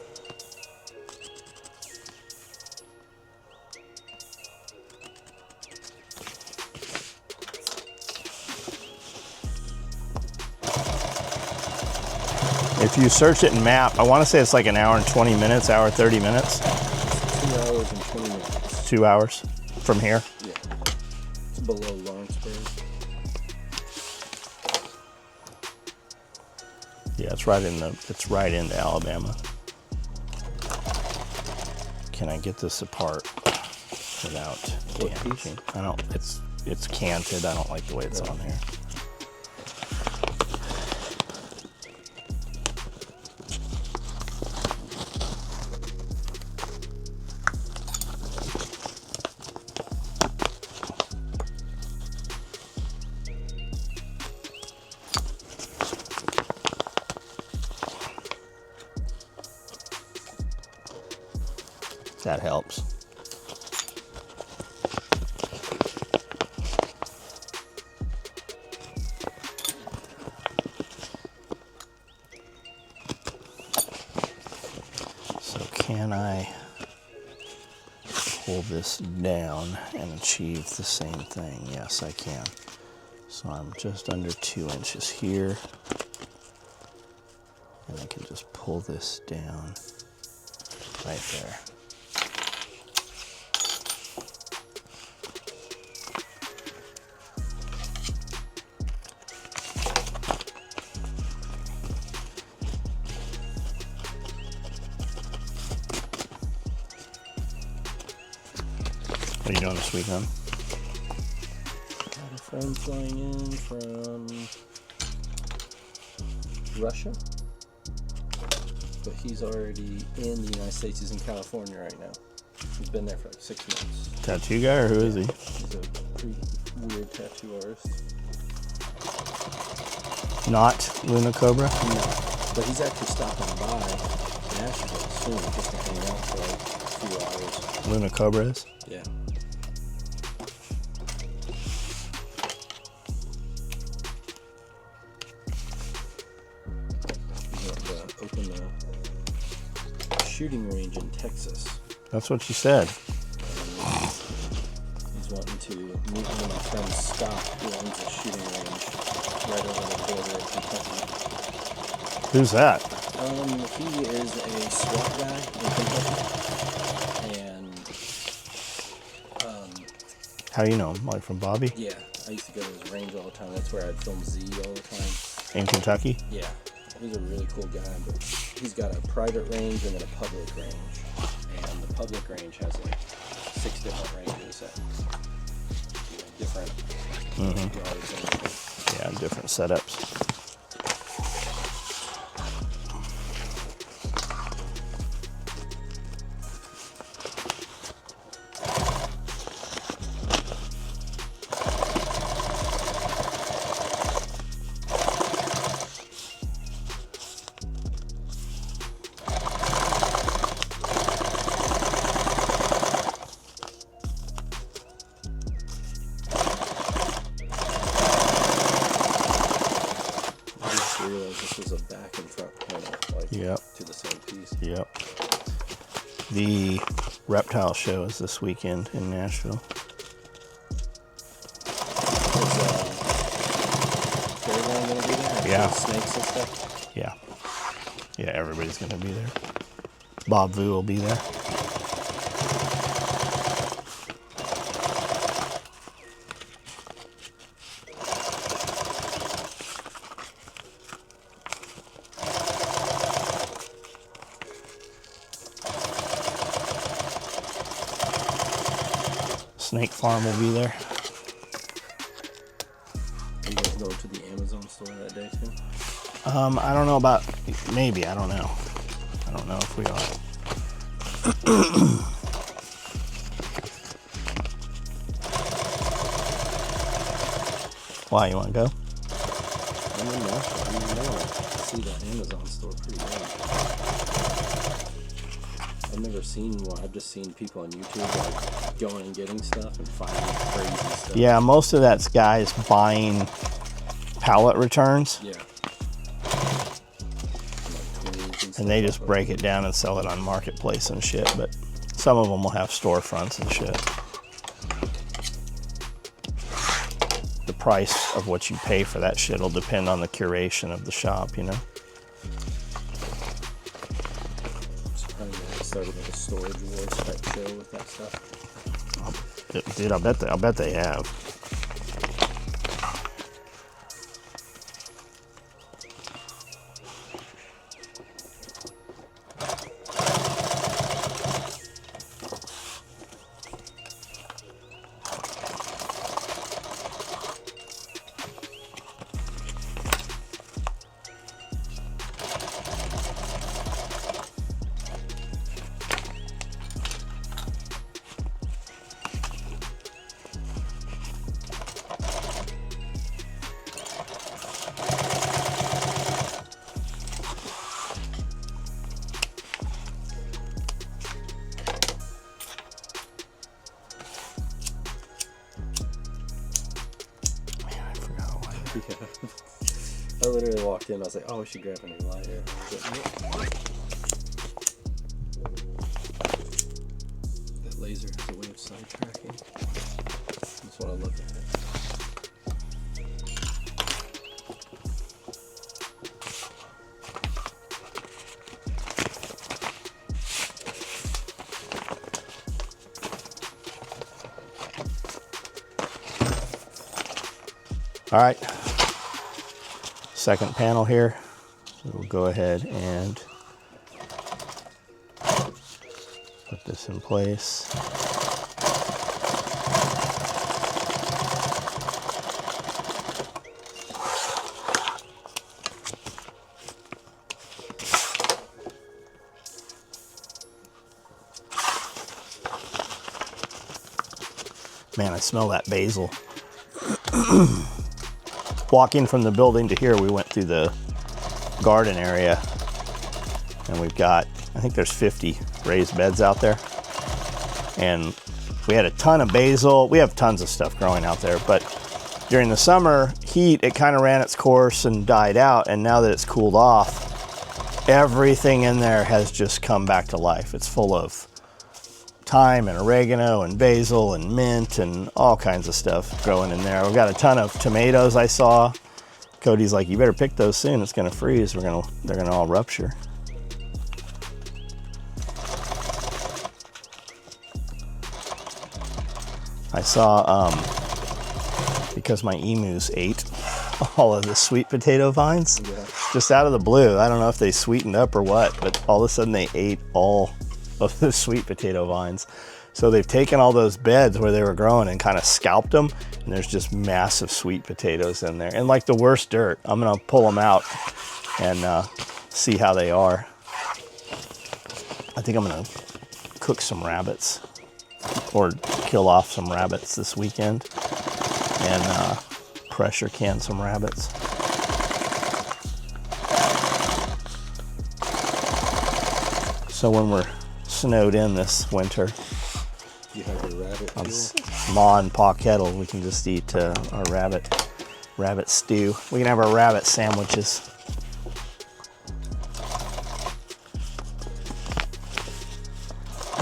If you search it in map, I want to say it's like an hour and 20 minutes, hour 30 minutes. 2 hours and 20 minutes. 2 hours from here. Yeah. It's below Lawrenceburg. Yeah, it's right into Alabama. Can I get this apart without damaging? I don't. It's canted. I don't like the way it's on there. That helps. So can I pull this down and achieve the same thing? Yes, I can. So I'm just under 2 inches here. And I can just pull this down right there. What are you doing this weekend? Got a friend flying in from Russia, but he's already in the United States. He's in California right now. He's been there for like 6 months. Tattoo guy, or who is he? He's a pretty weird tattoo artist. Not Luna Cobra? No, but he's actually stopping by Nashville soon just to hang out for like a few hours. Luna Cobra is? Yeah. Open a shooting range in Texas. That's what you said. He's wanting to meet one of my friends, Scott, who owns a shooting range right over the border of Kentucky. Who's that? He is a SWAT guy in Kentucky. And How do you know him? Like from Bobby? yeah, I used to go to his range all the time. That's where I'd film Z all the time. In Kentucky? Yeah. He's a really cool guy, but he's got a private range and then a public range. And the public range has like 6 different ranges at different yards and everything. Yeah, different setups. Yep. to the same piece. Yep. The reptile show is this weekend in Nashville. Is Fairground gonna be there? Yeah. Snakes and stuff? Yeah. Yeah, everybody's going to be there. Bob Vu will be there. Snake Farm will be there. Are you guys going to the Amazon store that day too? I don't know about, maybe, I don't know. I don't know if we are. Why, you want to go? I'm in Nashville. I see that Amazon store pretty well. I've never seen one. I've just seen people on YouTube like going and getting stuff and finding crazy stuff. Yeah, most of that's guys buying pallet returns. Yeah. And they just break it down and sell it on Marketplace and shit, but some of them will have storefronts and shit. The price of what you pay for that shit will depend on the curation of the shop, you know? Surprised they started like a Storage Wars type show with that stuff. Dude, I'll bet they have. Yeah. I literally walked in, I was like, oh, we should grab a new lighter. That laser has a way of sidetracking. That's what I look at. All right, second panel here. So we'll go ahead and put this in place. Man, I smell that basil. Walking from the building to here, we went through the garden area, and we've got, I think there's 50 raised beds out there. And we had a ton of basil. We have tons of stuff growing out there, but during the summer heat, it kind of ran its course and died out. And now that it's cooled off, everything in there has just come back to life. It's full of thyme and oregano and basil and mint and all kinds of stuff growing in there. We've got a ton of tomatoes I saw. Cody's like, you better pick those soon. It's gonna freeze. They're gonna all rupture. I saw, because my emus ate all of the sweet potato vines, just out of the blue. I don't know if they sweetened up or what, but all of a sudden they ate all of the sweet potato vines. So they've taken all those beds where they were growing and kind of scalped them, and there's just massive sweet potatoes in there, and like the worst dirt. I'm gonna pull them out and see how they are. I think I'm gonna cook some rabbits or kill off some rabbits this weekend and pressure can some rabbits. So when we're snowed in this winter, You have your rabbit on fuel? Ma and Pa Kettle, we can just eat our rabbit stew. We can have our rabbit sandwiches.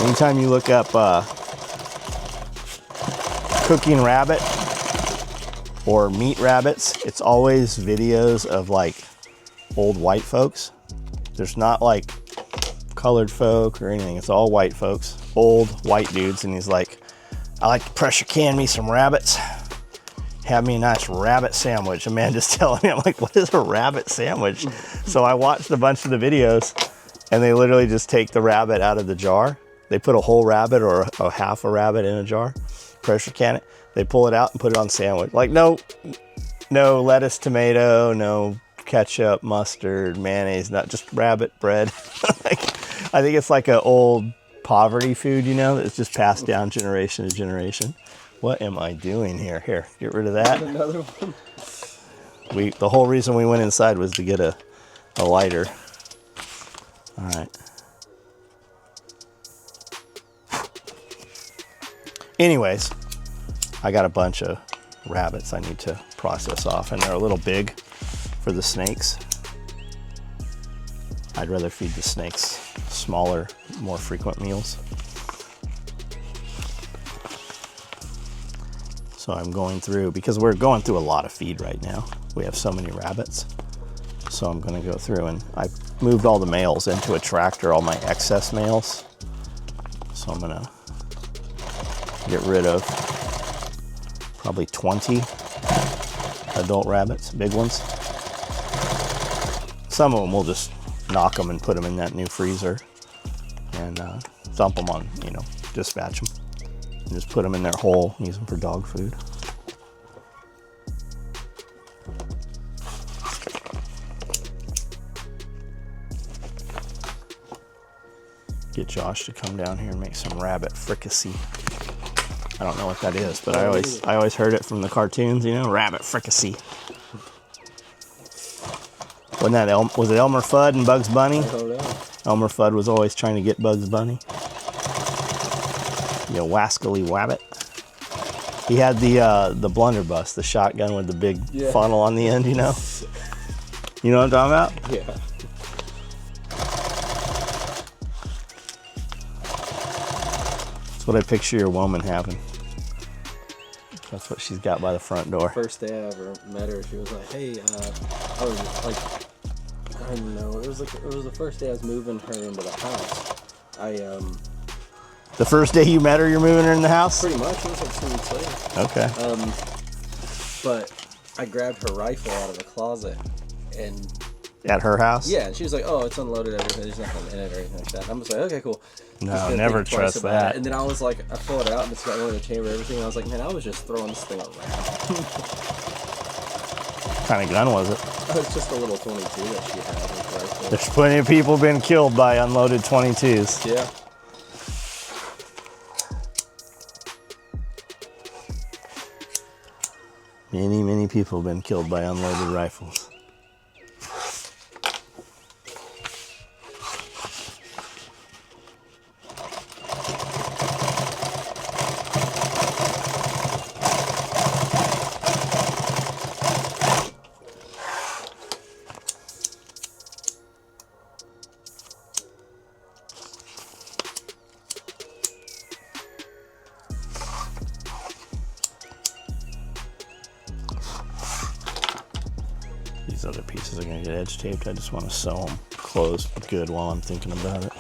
Anytime you look up cooking rabbit or meat rabbits, it's always videos of like old white folks. There's not like colored folk or anything. It's all white folks, old white dudes. And he's like, I like to pressure can me some rabbits. Have me a nice rabbit sandwich. A man just telling me, I'm like, what is a rabbit sandwich? So I watched a bunch of the videos and they literally just take the rabbit out of the jar. They put a whole rabbit or a half a rabbit in a jar, pressure can it. They pull it out and put it on sandwich. Like, no lettuce, tomato, no ketchup, mustard, mayonnaise, not just rabbit bread. Like, I think it's like an old poverty food, you know, that's just passed down generation to generation. What am I doing here? Here, get rid of that. Another one. The whole reason we went inside was to get a lighter. All right. Anyways, I got a bunch of rabbits I need to process off, and they're a little big for the snakes. I'd rather feed the snakes smaller, more frequent meals. So I'm going through, because we're going through a lot of feed right now. We have so many rabbits. So I'm gonna go through, and I moved all the males into a tractor, all my excess males. So I'm gonna get rid of probably 20 adult rabbits, big ones. Some of them we'll just knock them and put them in that new freezer and dump them on, you know, dispatch them. And just put them in there whole, use them for dog food. Get Josh to come down here and make some rabbit fricassee. I don't know what that is, but I always heard it from the cartoons, you know, rabbit fricassee. Wasn't that was it Elmer Fudd and Bugs Bunny? I don't know. Elmer Fudd was always trying to get Bugs Bunny. You wascally wabbit. He had the blunderbuss, the shotgun with the big funnel on the end, you know? You know what I'm talking about? Yeah. That's what I picture your woman having. That's what she's got by the front door. First day I ever met her, she was like, "Hey, I was like, I don't know, it was the first day I was moving her into the house. The first day you met her, you're moving her in the house? Pretty much, it was like 2 weeks later. Okay. But I grabbed her rifle out of the closet and At her house? yeah, and she was like, "Oh, it's unloaded, everything. There's nothing in it or anything like that." And I'm just like, "Okay, cool." No, never trust that. And then I was like, I pulled it out and it's got one in the chamber, everything. And I was like, man, I was just throwing this thing around. What kind of gun was it? It's just a little 22 that she had with the rifle. There's plenty of people been killed by unloaded 22s. Yeah. Many, many people have been killed by unloaded rifles. These other pieces are going to get edge taped. I just want to sew them closed good while I'm thinking about it.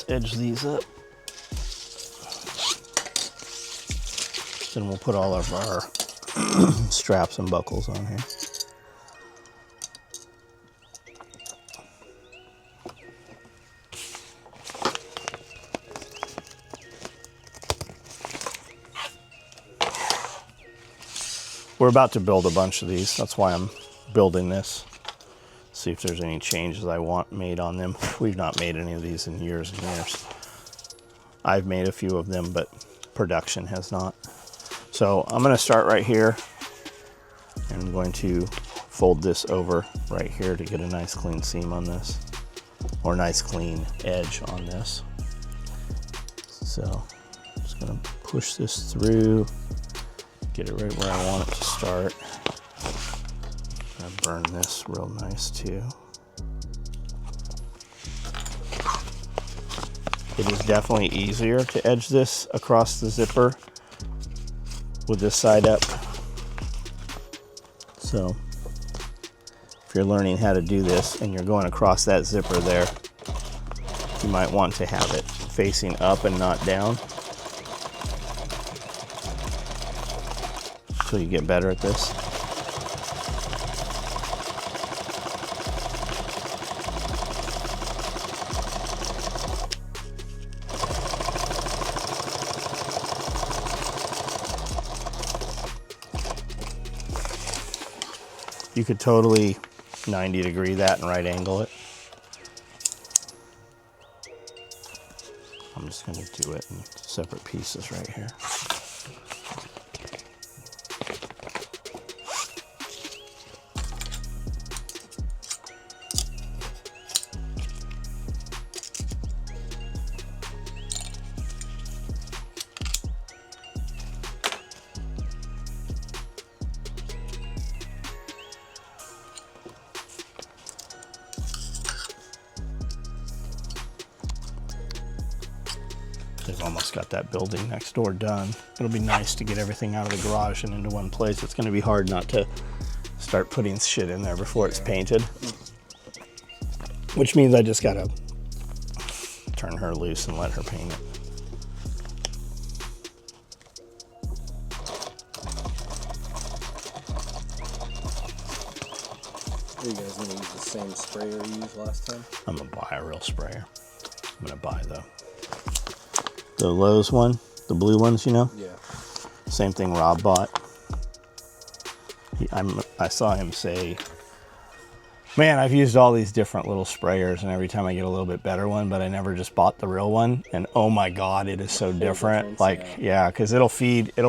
edge these up. Then we'll put all of our straps and buckles on here. We're about to build a bunch of these. That's why I'm building this. See if there's any changes I want made on them. We've not made any of these in years and years. I've made a few of them, but production has not. So I'm going to start right here, and I'm going to fold this over right here to get a nice clean seam on this, or nice clean edge on this. So I'm just going to push this through, get it right where I want it to start. I'm gonna burn this real nice too. It is definitely easier to edge this across the zipper with this side up. So if you're learning how to do this and you're going across that zipper there, you might want to have it facing up and not down, so you get better at this. You could totally 90-degree that and right angle it. I'm just going to do it in separate pieces right here. They've almost got that building next door done. It'll be nice to get everything out of the garage and into one place. It's going to be hard not to start putting shit in there before it's painted. Which means I just got to turn her loose and let her paint it. Are you guys going to use the same sprayer you used last time? I'm going to buy a real sprayer. I'm going to buy the Lowe's one, the blue ones, you know? Yeah. Same thing Rob bought. I saw him say, man, I've used all these different little sprayers and every time I get a little bit better one, but I never just bought the real one. And oh my God, it is so different. Like, yeah, because it'll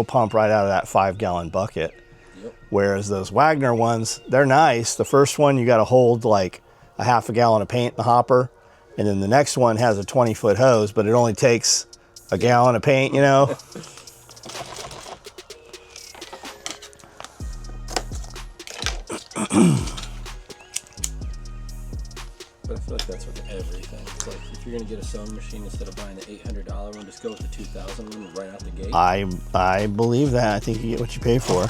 pump right out of that 5-gallon bucket. Yep. Whereas those Wagner ones, they're nice. The first one, you got to hold like a half a gallon of paint in the hopper. And then the next one has a 20-foot hose, but it only takes a gallon of paint, you know? But I feel like that's with everything. It's like if you're gonna get a sewing machine, instead of buying the $800 one, just go with the $2,000 one right out the gate. I believe that. I think you get what you pay for.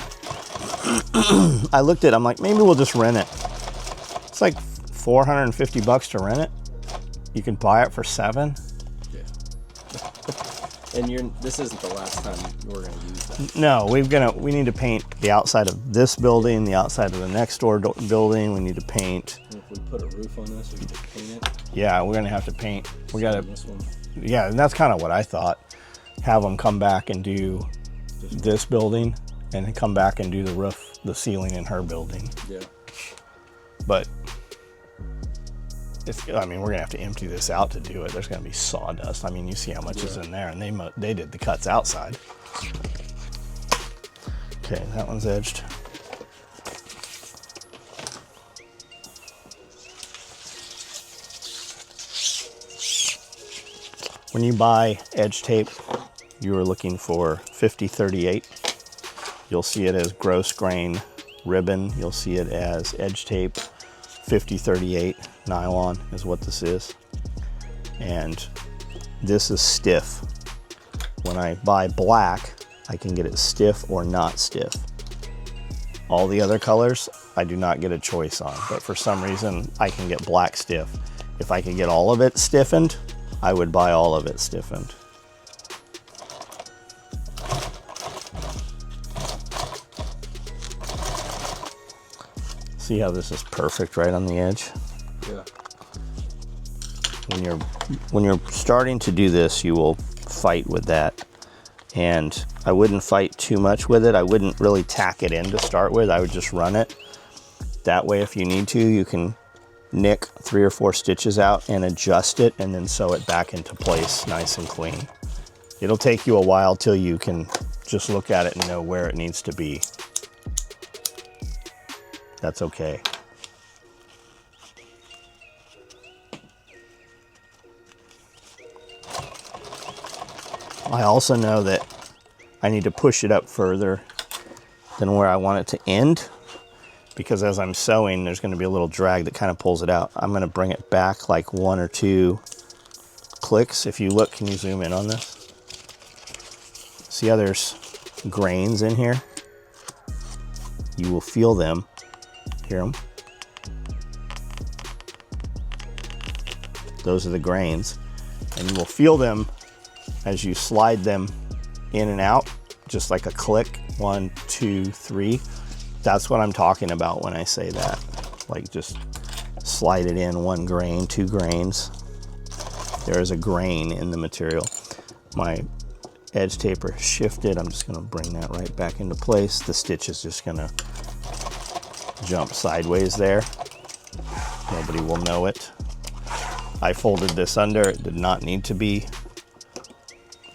I looked at it, I'm like, maybe we'll just rent it. It's like $450 to rent it. You can buy it for $7. Yeah. And this isn't the last time we're gonna use that. No, we need to paint the outside of this building, the outside of the next door building. We need to paint. And if we put a roof on this, we can just paint it. Yeah, we're gonna have to paint. We gotta. This one. Yeah, and that's kind of what I thought. Have them come back and do this building, and then come back and do the roof, the ceiling in her building. Yeah. But I mean, we're gonna have to empty this out to do it. There's gonna be sawdust. I mean, you see how much is in there, and they did the cuts outside. Okay, that one's edged. When you buy edge tape, you are looking for 5038. You'll see it as gross grain ribbon. You'll see it as edge tape. 5038 nylon is what this is. And this is stiff. When I buy black, I can get it stiff or not stiff. All the other colors, I do not get a choice on, but for some reason, I can get black stiff. If I can get all of it stiffened, I would buy all of it stiffened. See how this is perfect right on the edge? Yeah. When you're starting to do this, you will fight with that. And I wouldn't fight too much with it. I wouldn't really tack it in to start with. I would just run it. That way, if you need to, you can nick 3 or 4 stitches out and adjust it and then sew it back into place nice and clean. It'll take you a while till you can just look at it and know where it needs to be. That's okay. I also know that I need to push it up further than where I want it to end, because as I'm sewing, there's going to be a little drag that kind of pulls it out. I'm going to bring it back like 1 or 2 clicks. If you look, can you zoom in on this? See how there's grains in here? You will feel them. Hear them? Those are the grains. And you will feel them as you slide them in and out, just like a click. 1, 2, 3. That's what I'm talking about when I say that. Like, just slide it in 1 grain, 2 grains. There is a grain in the material. My edge taper shifted. I'm just going to bring that right back into place. The stitch is just going to jump sideways there. Nobody will know it. I folded this under. It did not need to be.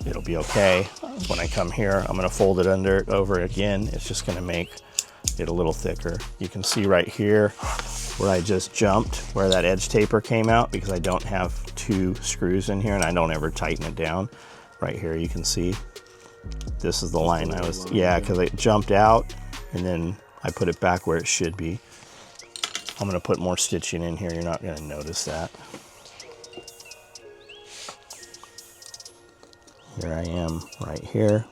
It'll be okay. When I come here, I'm going to fold it under it over again. It's just going to make it a little thicker. You can see right here where I just jumped, where that edge taper came out, because I don't have 2 screws in here and I don't ever tighten it down. Right here you can see this is the line I was, yeah, because it jumped out and then I put it back where it should be. I'm going to put more stitching in here. You're not going to notice that. Here I am right here.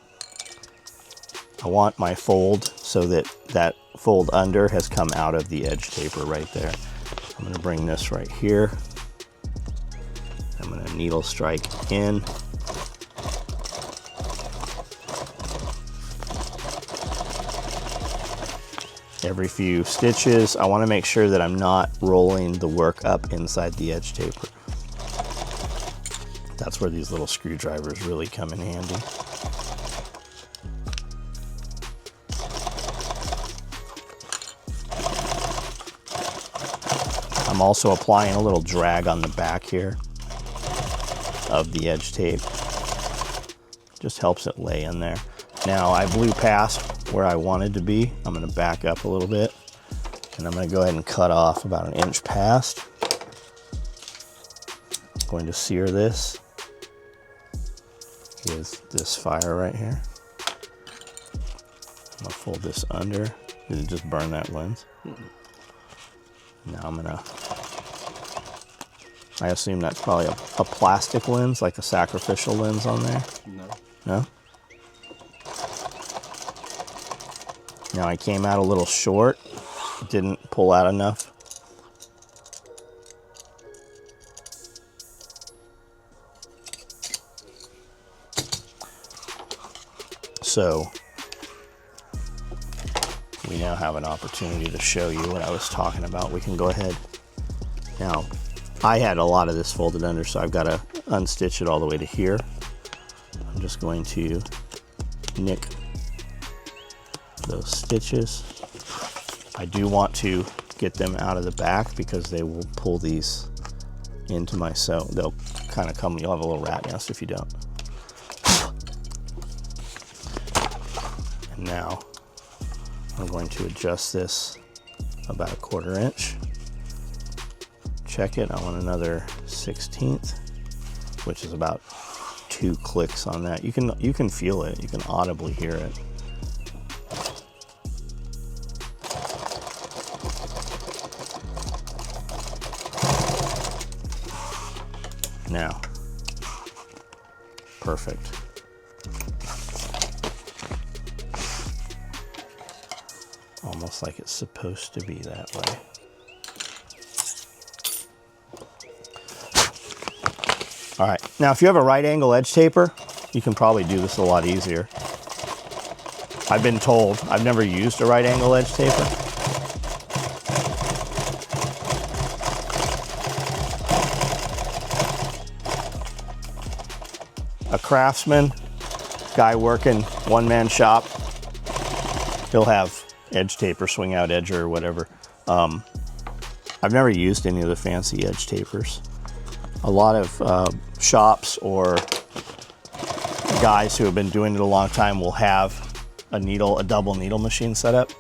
I want my fold so that that fold under has come out of the edge taper right there. I'm going to bring this right here. I'm going to needle strike in. Every few stitches, I want to make sure that I'm not rolling the work up inside the edge taper. That's where these little screwdrivers really come in handy. I'm also applying a little drag on the back here of the edge tape. Just helps it lay in there. Now I blew past where I wanted to be. I'm going to back up a little bit and I'm going to go ahead and cut off about 1 inch past. I'm going to sear this with this fire right here. I'm going to fold this under. Did it just burn that lens? Now I'm going to, I assume that's probably a plastic lens, like a sacrificial lens on there? No. No? Now I came out a little short, didn't pull out enough. So we now have an opportunity to show you what I was talking about. We can go ahead. Now, I had a lot of this folded under, so I've got to unstitch it all the way to here. I'm just going to nick those stitches. I do want to get them out of the back because they will pull these into my sew. They'll kind of come, you'll have a little rat nest if you don't. And now I'm going to adjust this about 1/4 inch. Check it, I want another 1/16, which is about 2 clicks on that. You can feel it, you can audibly hear it. Now, perfect. Almost like it's supposed to be that way. All right, Now, if you have a right angle edge taper, you can probably do this a lot easier. I've been told. I've never used a right angle edge taper. A craftsman, guy working one-man shop, he'll have edge taper, swing out edger or whatever. I've never used any of the fancy edge tapers. A lot of shops or guys who have been doing it a long time will have a double needle machine set up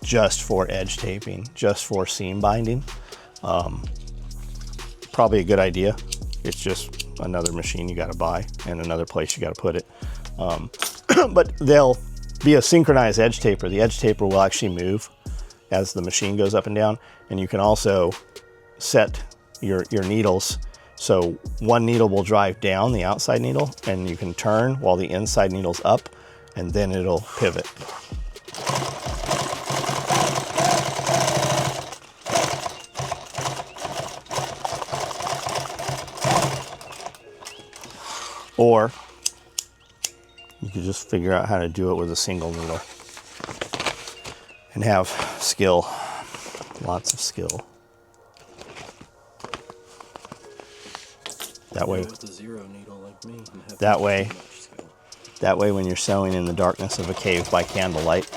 just for edge taping, just for seam binding. Probably a good idea. It's just another machine you got to buy and another place you got to put it. But they'll be a synchronized edge taper. The edge taper will actually move as the machine goes up and down, and you can also set your needles. So one needle will drive down, the outside needle, and you can turn while the inside needle's up, and then it'll pivot. Or you could just figure out how to do it with a single needle and have skill, lots of skill. That way, with a zero needle like me, that way when you're sewing in the darkness of a cave by candlelight.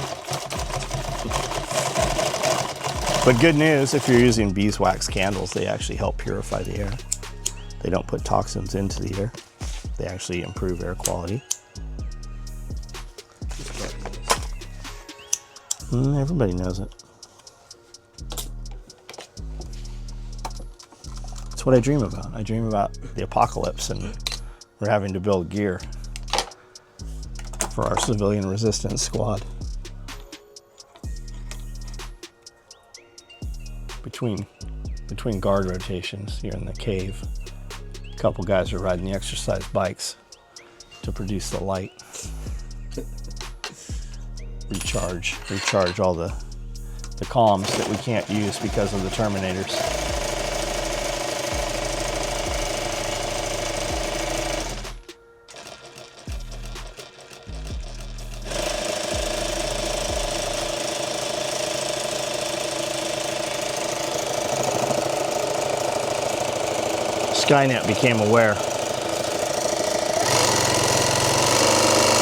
But good news, if you're using beeswax candles, they actually help purify the air. They don't put toxins into the air. They actually improve air quality. Everybody knows it. That's what I dream about. I dream about the apocalypse and we're having to build gear for our civilian resistance squad. Between guard rotations here in the cave, a couple guys are riding the exercise bikes to produce the light. Recharge all the comms that we can't use because of the Terminators. Skynet became aware.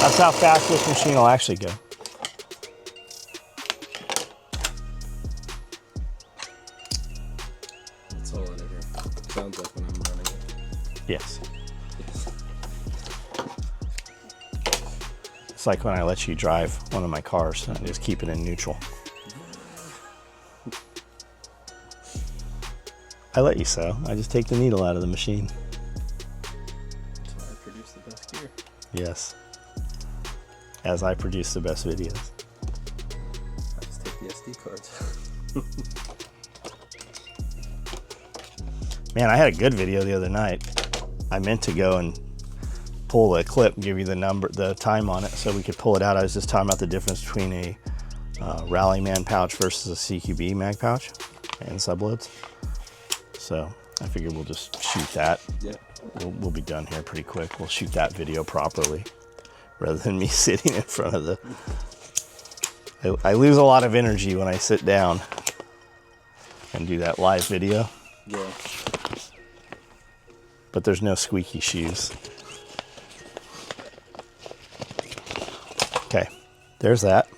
That's how fast this machine will actually go. That's all it ever sounds like when I'm running it. Yes. It's like when I let you drive one of my cars and just keep it in neutral. I let you sew. I just take the needle out of the machine. That's why I produce the best gear. Yes. As I produce the best videos. I just take the SD cards. Man, I had a good video the other night. I meant to go and pull the clip and give you the time on it so we could pull it out. I was just talking about the difference between a Rallyman pouch versus a CQB mag pouch and subloads. So I figured we'll just shoot that. Yeah. We'll be done here pretty quick. We'll shoot that video properly rather than me sitting in front of the... I lose a lot of energy when I sit down and do that live video. Yeah. But there's no squeaky shoes. Okay, there's that.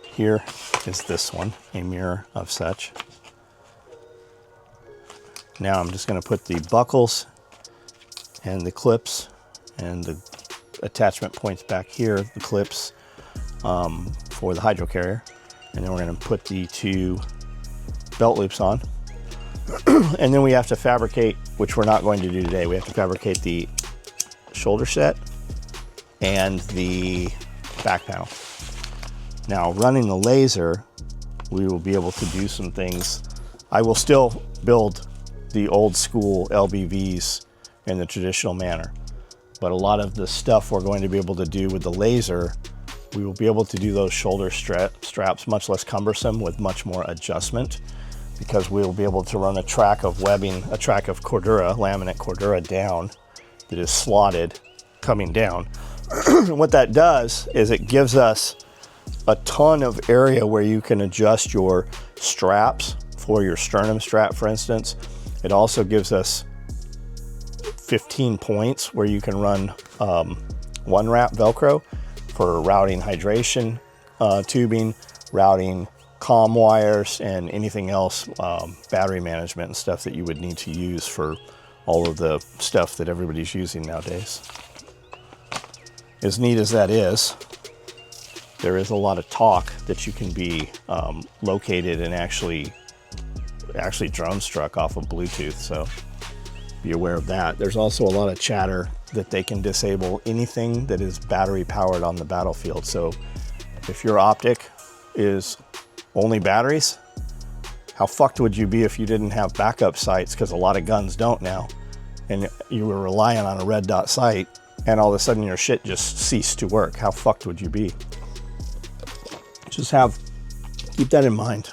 Here is this one, a mirror of such. Now I'm just going to put the buckles and the clips and the attachment points back here, the clips for the hydro carrier. And then we're going to put the two belt loops on. And then we have to fabricate, which we're not going to do today, we have to fabricate the shoulder set and the back panel. Now running the laser, we will be able to do some things. I will still build the old school LBVs in the traditional manner. But a lot of the stuff we're going to be able to do with the laser, we will be able to do those shoulder straps much less cumbersome with much more adjustment because we'll be able to run a track of webbing, a track of Cordura, laminate Cordura down that is slotted coming down. And what that does is it gives us a ton of area where you can adjust your straps for your sternum strap, for instance. It also gives us 15 points where you can run one wrap Velcro for routing hydration tubing, routing comm wires, and anything else, battery management and stuff that you would need to use for all of the stuff that everybody's using nowadays. As neat as that is, there is a lot of talk that you can be located and actually drone struck off of Bluetooth, so be aware of that. There's also a lot of chatter that they can disable anything that is battery powered on the battlefield. So if your optic is only batteries, how fucked would you be if you didn't have backup sights? Because a lot of guns don't now, and you were relying on a red dot sight, and all of a sudden your shit just ceased to work. How fucked would you be? Just keep that in mind.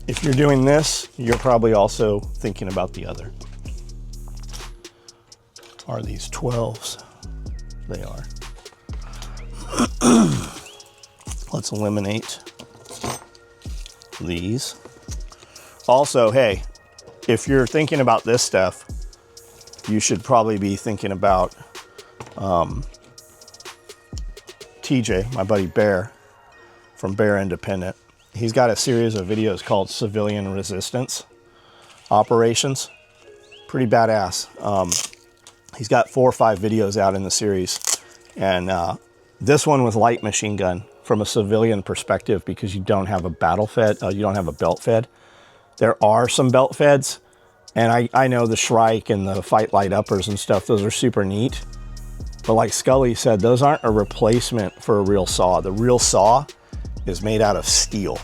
If you're doing this, you're probably also thinking about the other. Are these 12s? They are. Let's eliminate these. Also, hey, if you're thinking about this stuff, you should probably be thinking about TJ, my buddy Bear from Bear Independent. He's got a series of videos called Civilian Resistance Operations. Pretty badass. He's got 4 or 5 videos out in the series. And this one was light machine gun from a civilian perspective, because you don't have a battle fed, you don't have a belt fed. There are some belt feds, and I know the Shrike and the Fight Light uppers and stuff, those are super neat. But like Scully said, those aren't a replacement for a real saw. The real saw is made out of steel.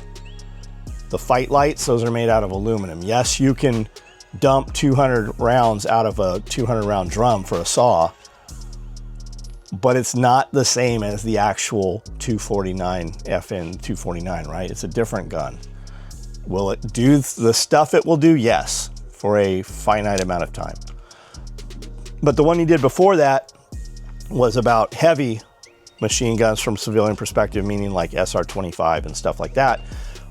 The Fight Lights, those are made out of aluminum. Yes, you can dump 200 rounds out of a 200 round drum for a saw, but it's not the same as the actual 249 FN 249, right? It's a different gun. Will it do the stuff it will do? Yes, for a finite amount of time. But the one he did before that was about heavy machine guns from civilian perspective, meaning like SR-25 and stuff like that,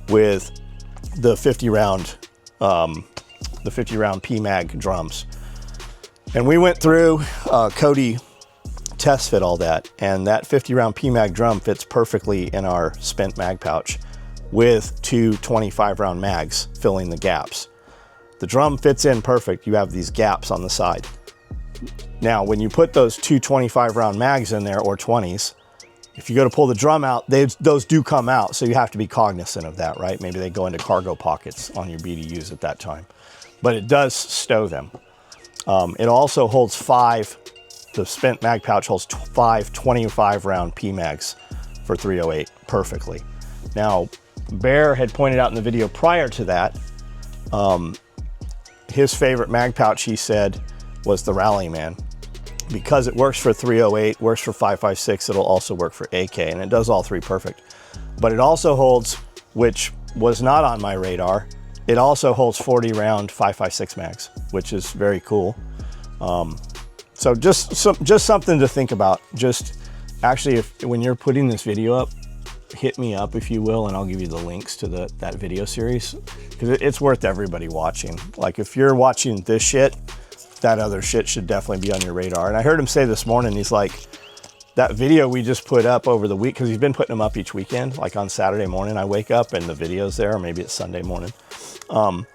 with the 50 round PMag drums. And we went through, Cody test fit all that, and that 50 round PMag drum fits perfectly in our spent mag pouch with 2 25 round mags filling the gaps. The drum fits in perfect. You have these gaps on the side. Now, when you put those 2 25 round mags in there, or 20s, if you go to pull the drum out, those do come out, so you have to be cognizant of that, right? Maybe they go into cargo pockets on your BDUs at that time, but it does stow them. It also holds 5, the spent mag pouch holds 5 25 round PMags for 308 perfectly. Now, Bear had pointed out in the video prior to that, his favorite mag pouch, he said, was the Rally Man. Because it works for 308, works for 5.56, it'll also work for AK, and it does all 3 perfect. But it also holds, which was not on my radar, it also holds 40 round 5.56 mags, which is very cool. So just something to think about. Just actually, when you're putting this video up, hit me up, if you will, and I'll give you the links to that video series, because it's worth everybody watching. Like, if you're watching this shit, that other shit should definitely be on your radar. And I heard him say this morning, he's like, that video we just put up over the week, because he's been putting them up each weekend, like on Saturday morning I wake up and the video's there, or maybe it's Sunday morning. I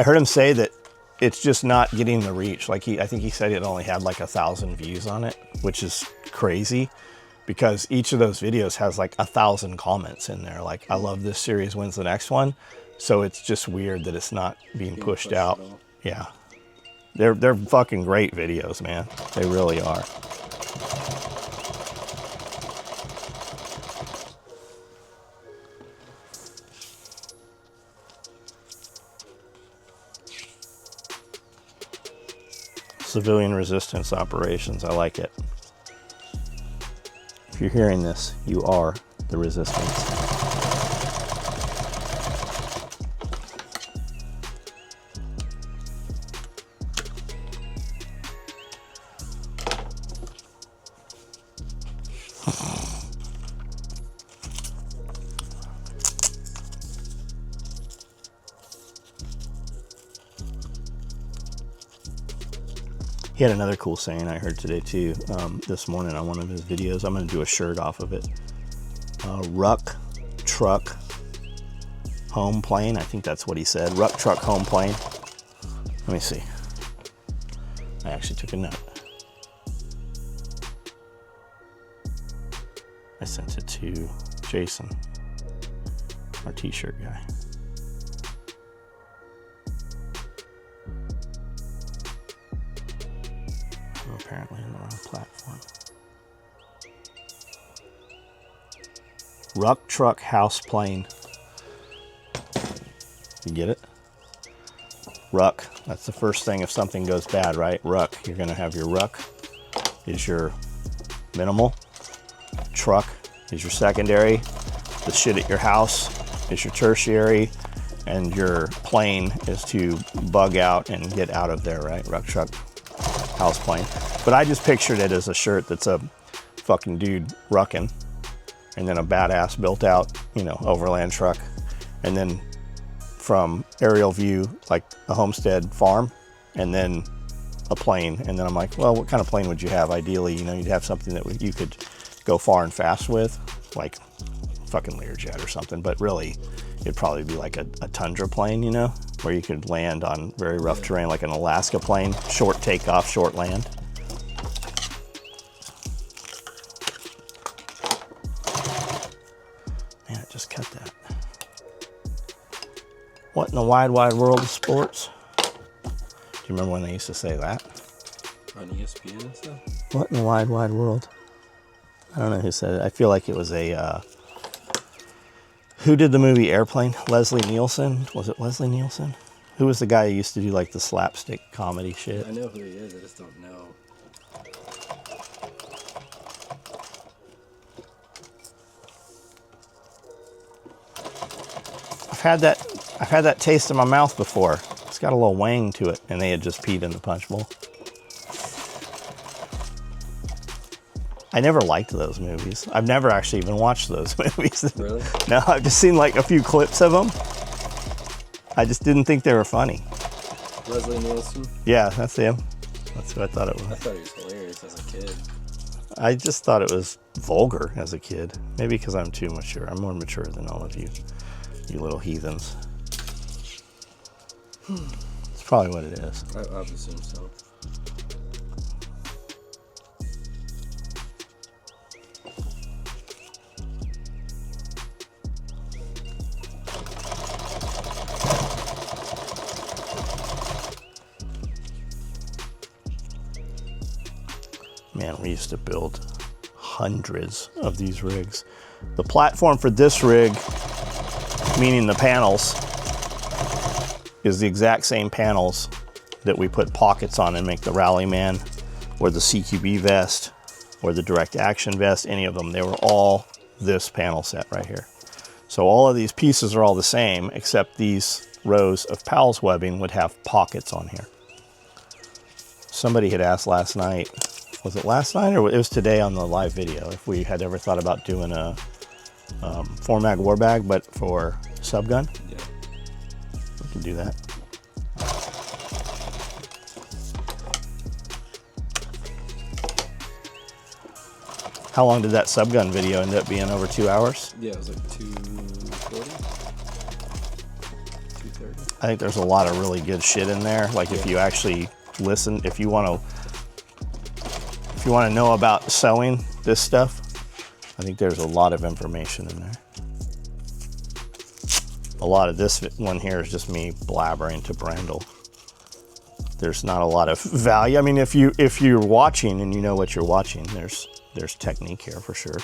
heard him say that it's just not getting the reach. Like, I think he said it only had like 1,000 views on it, which is crazy, because each of those videos has like 1,000 comments in there. Like, I love this series, when's the next one? So it's just weird that it's not being pushed out. Yeah. They're fucking great videos, man. They really are. Civilian resistance operations, I like it. If you're hearing this, you are the resistance. He had another cool saying I heard today too, this morning on one of his videos. I'm going to do a shirt off of it. Ruck, truck, home plane. I think that's what he said. Ruck, truck, home plane. Let me see. I actually took a note. I sent it to Jason, our t-shirt guy. I'm apparently in the wrong platform. Ruck, truck, house, plane. You get it? Ruck, that's the first thing if something goes bad, right? Ruck, you're gonna have your ruck is your minimal. Truck is your secondary. The shit at your house is your tertiary. And your plane is to bug out and get out of there, right? Ruck, truck, house, plane. But I just pictured it as a shirt that's a fucking dude rucking, and then a badass built out, you know, overland truck, and then from aerial view, like a homestead farm, and then a plane. And then I'm like, well, what kind of plane would you have? Ideally, you know, you'd have something that you could go far and fast with, like fucking Learjet or something. But really, it'd probably be like a tundra plane, you know, where you could land on very rough terrain, like an Alaska plane, short takeoff, short land. Man, it just cut that. What in the wide, wide world of sports? Do you remember when they used to say that? On ESPN and stuff? What in the wide, wide world? I don't know who said it. I feel like it was a, who did the movie Airplane? Leslie Nielsen? Was it Leslie Nielsen? Who was the guy who used to do like the slapstick comedy shit? I know who he is, I just don't know. I've had that taste in my mouth before. It's got a little wang to it, and they had just peed in the punch bowl. I never liked those movies. I've never actually even watched those movies. Really? No, I've just seen like a few clips of them. I just didn't think they were funny. Leslie Nielsen? Yeah, that's him. That's who I thought it was. I thought he was hilarious as a kid. I just thought it was vulgar as a kid. Maybe because I'm too mature. I'm more mature than all of you, you little heathens. It's probably what it is. I would assume so. Man, we used to build hundreds of these rigs. The platform for this rig, meaning the panels, is the exact same panels that we put pockets on and make the Rallyman or the CQB vest or the direct action vest, any of them. They were all this panel set right here. So all of these pieces are all the same, except these rows of Powell's webbing would have pockets on here. Somebody had asked last night, was it last night or it was today on the live video, if we had ever thought about doing a 4-mag war bag, but for subgun? Yeah. We can do that. How long did that subgun video end up being? Over 2 hours? Yeah, it was like 240, 230. I think there's a lot of really good shit in there. Like if you actually listen, if you want to know about sewing this stuff, I think there's a lot of information in there. A lot of this one here is just me blabbering to Brandel. There's not a lot of value. I mean, if you're watching and you know what you're watching, there's technique here for sure.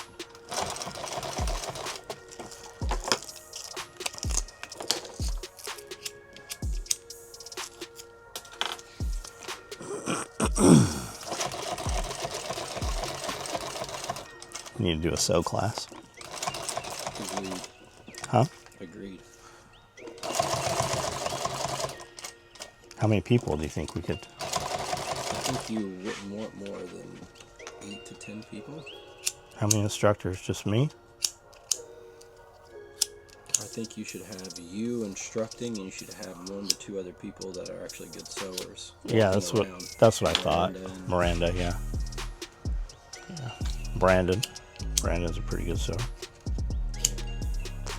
We need to do a sew class. Agreed. Huh? Agreed. How many people do you think we could? I think you wouldn't want more than 8 to 10 people. How many instructors? Just me? I think you should have you instructing, and you should have 1 to 2 other people that are actually good sewers. Yeah, that's what I thought. Miranda, yeah. Brandon's a pretty good sewer.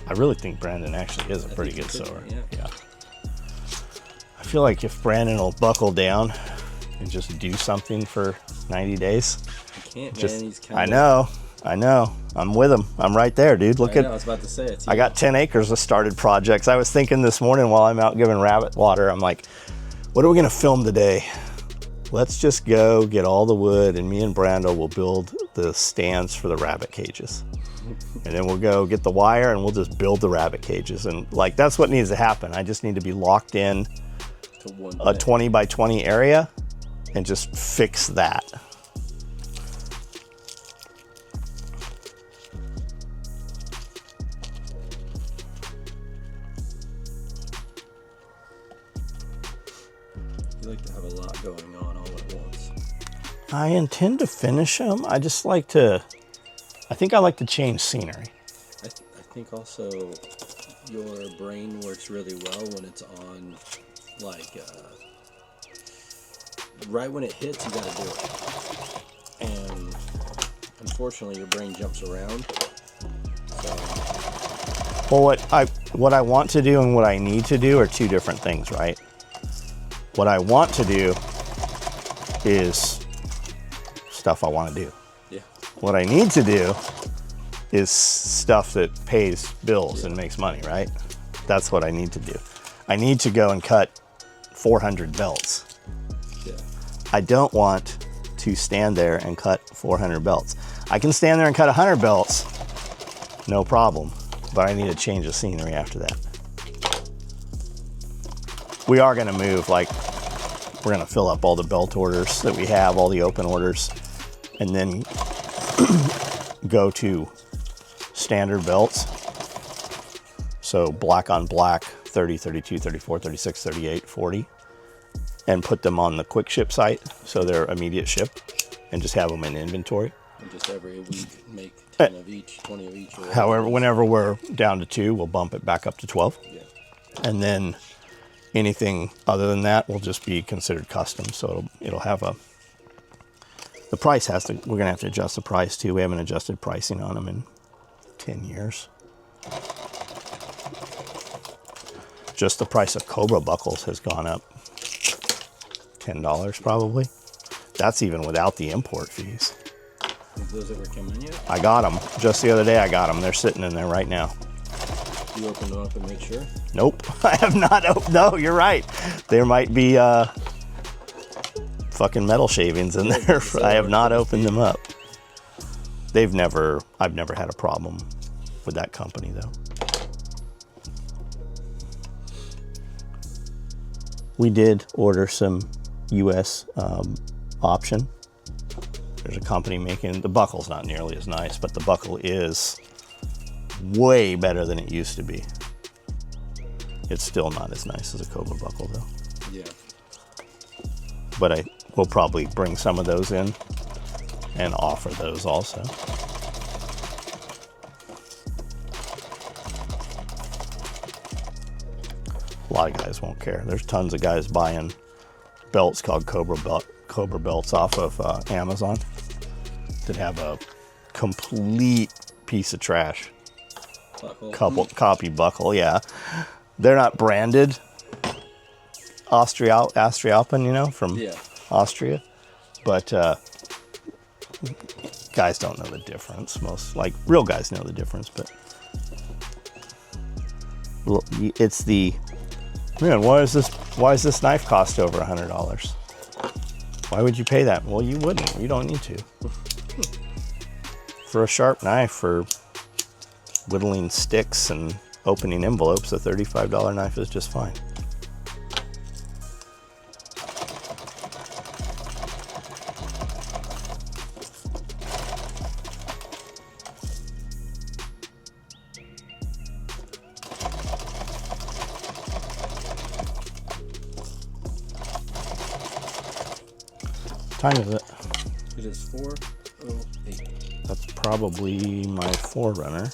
I really think Brandon actually is a pretty good sewer. Yeah. I feel like if Brandon will buckle down and just do something for 90 days. I can't, man. He's kind I know. I'm with him. I'm right there, dude. Look I know, I was about to say it. I got 10 acres of started projects. I was thinking this morning while I'm out giving rabbit water, I'm like, what are we going to film today? Let's just go get all the wood, and me and Brando will build the stands for the rabbit cages. And then we'll go get the wire, and we'll just build the rabbit cages. And like, that's what needs to happen. I just need to be locked in to a 20 by 20 area and just fix that. You like to have a lot going on all at once. I intend to finish them. I just like to, I think I like to change scenery. I think also your brain works really well when it's on, like, right when it hits, you gotta do it. And unfortunately, your brain jumps around. So. Well, what I want to do and what I need to do are two different things, right? What I want to do is stuff I want to do. Yeah. What I need to do is stuff that pays bills and makes money, right? That's what I need to do. I need to go and cut 400 belts. Yeah. I don't want to stand there and cut 400 belts. I can stand there and cut 100 belts, no problem, but I need to change the scenery after that. We are going to move, like, we're going to fill up all the belt orders that we have, all the open orders, and then go to standard belts. So black on black, 30, 32, 34, 36, 38, 40, and put them on the quick ship site so they're immediate ship, and just have them in inventory. And just every week make 10 of each, 20 of each. However, whenever we're down to 2, we'll bump it back up to 12. Yeah. And then anything other than that will just be considered custom. So it'll have a, the price has to, we're gonna have to adjust the price too. We haven't adjusted pricing on them in 10 years. Just the price of Cobra buckles has gone up $10 probably. That's even without the import fees. Have those ever come in yet? I got them just the other day. I got them. They're sitting in there right now. You opened them up and made sure? Nope, I have not opened. No, you're right. There might be fucking metal shavings in there. I have not opened them up. I've never had a problem with that company though. We did order some US option. There's a company making, the buckle's not nearly as nice, but the buckle is way better than it used to be. It's still not as nice as a Cobra buckle though. Yeah. But I will probably bring some of those in and offer those also. A lot of guys won't care. There's tons of guys buying belts called Cobra belts off of Amazon that have a complete piece of trash. Copy buckle, yeah. They're not branded Austrialpen, you know, from Austria. But guys don't know the difference. Most, like, real guys know the difference, but it's the, man, why does this knife cost over $100? Why would you pay that? Well, you wouldn't. You don't need to. For a sharp knife, for whittling sticks and opening envelopes, a $35 knife is just fine. What time is it? It is 4. 08. That's probably my Forerunner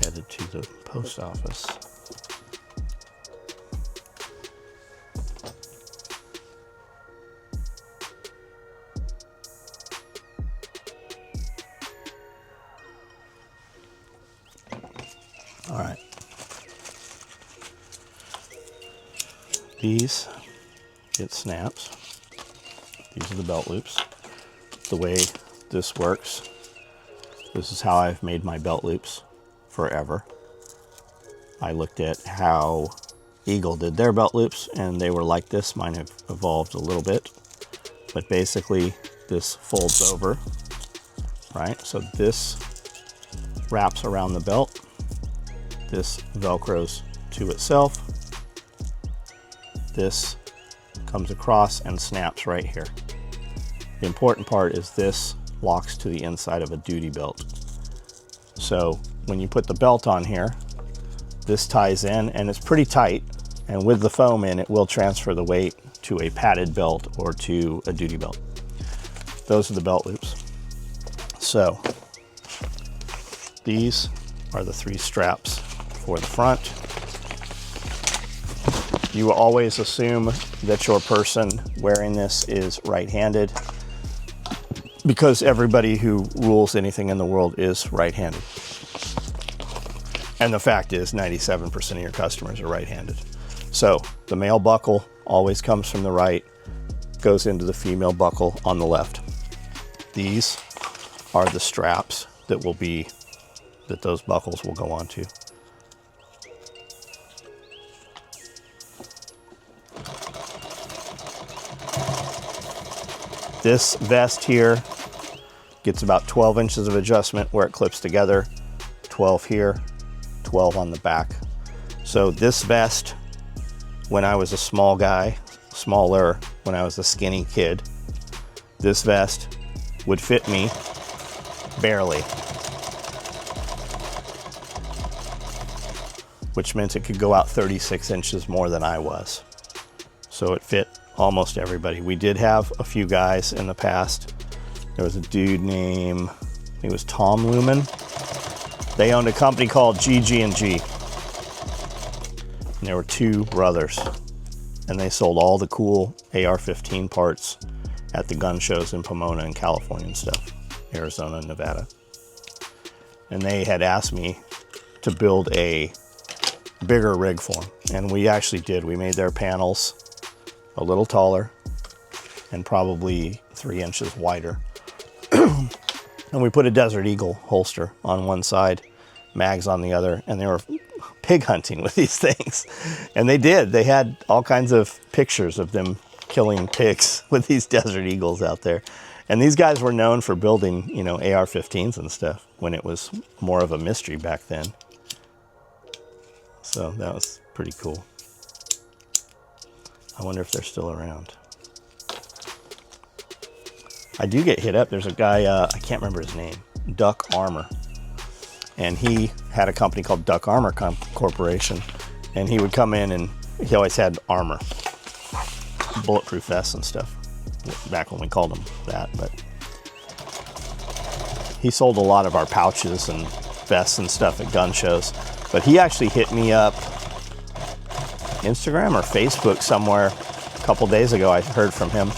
headed to the post office. All right. These get snaps. These are the belt loops. The way this works, this is how I've made my belt loops forever. I looked at how Eagle did their belt loops and they were like this. Mine have evolved a little bit, but basically this folds over, right? So this wraps around the belt. This velcros to itself. This comes across and snaps right here. The important part is this locks to the inside of a duty belt. So when you put the belt on here, this ties in and it's pretty tight, and with the foam in, it will transfer the weight to a padded belt or to a duty belt. Those are the belt loops. So these are the 3 straps for the front. You will always assume that your person wearing this is right-handed, because everybody who rules anything in the world is right-handed. And the fact is 97% of your customers are right-handed. So the male buckle always comes from the right, goes into the female buckle on the left. These are the straps that those buckles will go onto. This vest here gets about 12 inches of adjustment where it clips together, 12 here, 12 on the back. So this vest, when I was a small guy, smaller, when I was a skinny kid, this vest would fit me barely, which meant it could go out 36 inches more than I was. So it fit almost everybody. We did have a few guys in the past. There was a dude named, I think it was Tom Lumen. They owned a company called GG&G. And there were 2 brothers. And they sold all the cool AR-15 parts at the gun shows in Pomona and California and stuff, Arizona and Nevada. And they had asked me to build a bigger rig for them. And we actually did. We made their panels a little taller and probably 3 inches wider. And we put a Desert Eagle holster on one side, mags on the other, and they were pig hunting with these things. And they did. They had all kinds of pictures of them killing pigs with these Desert Eagles out there. And these guys were known for building, you know, AR-15s and stuff when it was more of a mystery back then. So that was pretty cool. I wonder if they're still around. I do get hit up. There's a guy, I can't remember his name, Duck Armor. And he had a company called Duck Armor Corporation. And he would come in and he always had armor, bulletproof vests and stuff, back when we called them that. But he sold a lot of our pouches and vests and stuff at gun shows. But he actually hit me up Instagram or Facebook somewhere a couple days ago. I heard from him.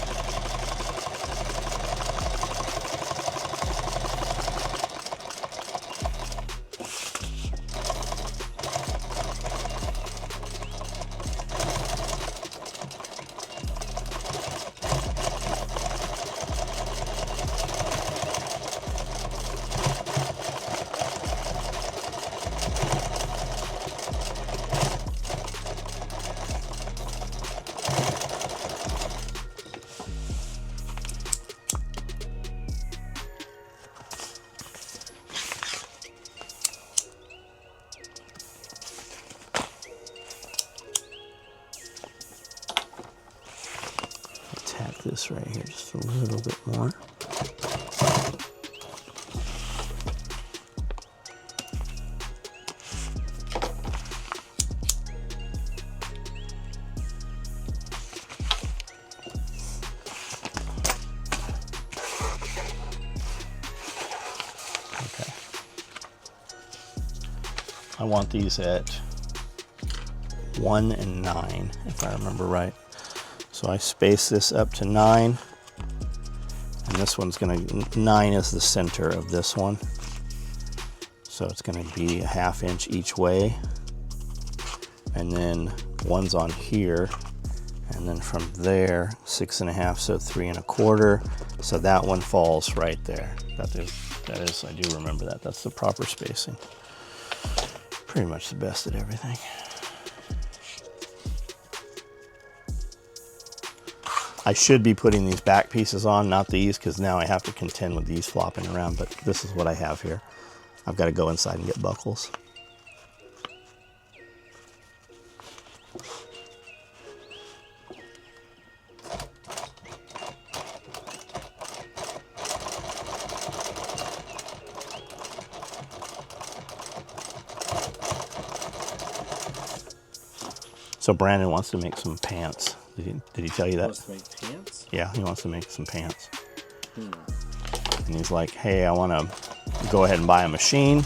Tack this right here just a little bit more. I want these at 1 and 9, if I remember right. So I space this up to 9, and this one's gonna, 9 is the center of this one. So it's gonna be a 1/2 inch each way. And then one's on here. And then from there, 6 1/2, so 3 1/4. So that one falls right there. That is, I do remember that. That's the proper spacing. Pretty much the best at everything. I should be putting these back pieces on, not these, because now I have to contend with these flopping around, but this is what I have here. I've got to go inside and get buckles. So Brandon wants to make some pants. Did he tell you that? Wants to make pants? Yeah, he wants to make some pants. And he's like, hey, I want to go ahead and buy a machine.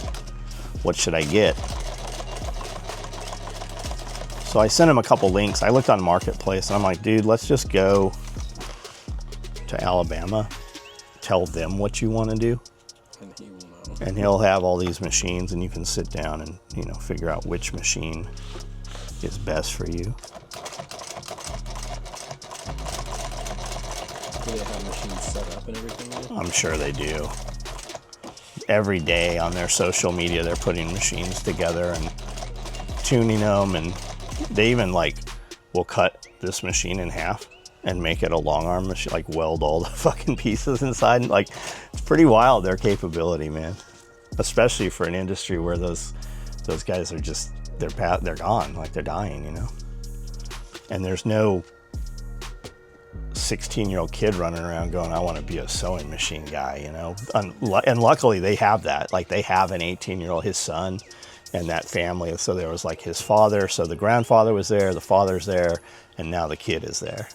What should I get? So I sent him a couple links. I looked on Marketplace and I'm like, dude, let's just go to Alabama. Tell them what you want to do. And he will know. And he'll have all these machines and you can sit down and, you know, figure out which machine is best for you. Do they have machines set up and everything? I'm sure they do. Every day on their social media, they're putting machines together and tuning them, and they even like will cut this machine in half and make it a long arm machine, like weld all the fucking pieces inside. Like, it's pretty wild, their capability, man. Especially for an industry where those guys are just, they're gone, like they're dying, you know? And there's no 16-year-old kid running around going, I want to be a sewing machine guy, you know? And luckily they have that. Like, they have an 18-year-old, his son, and that family. So there was like his father, so the grandfather was there, the father's there, and now the kid is there.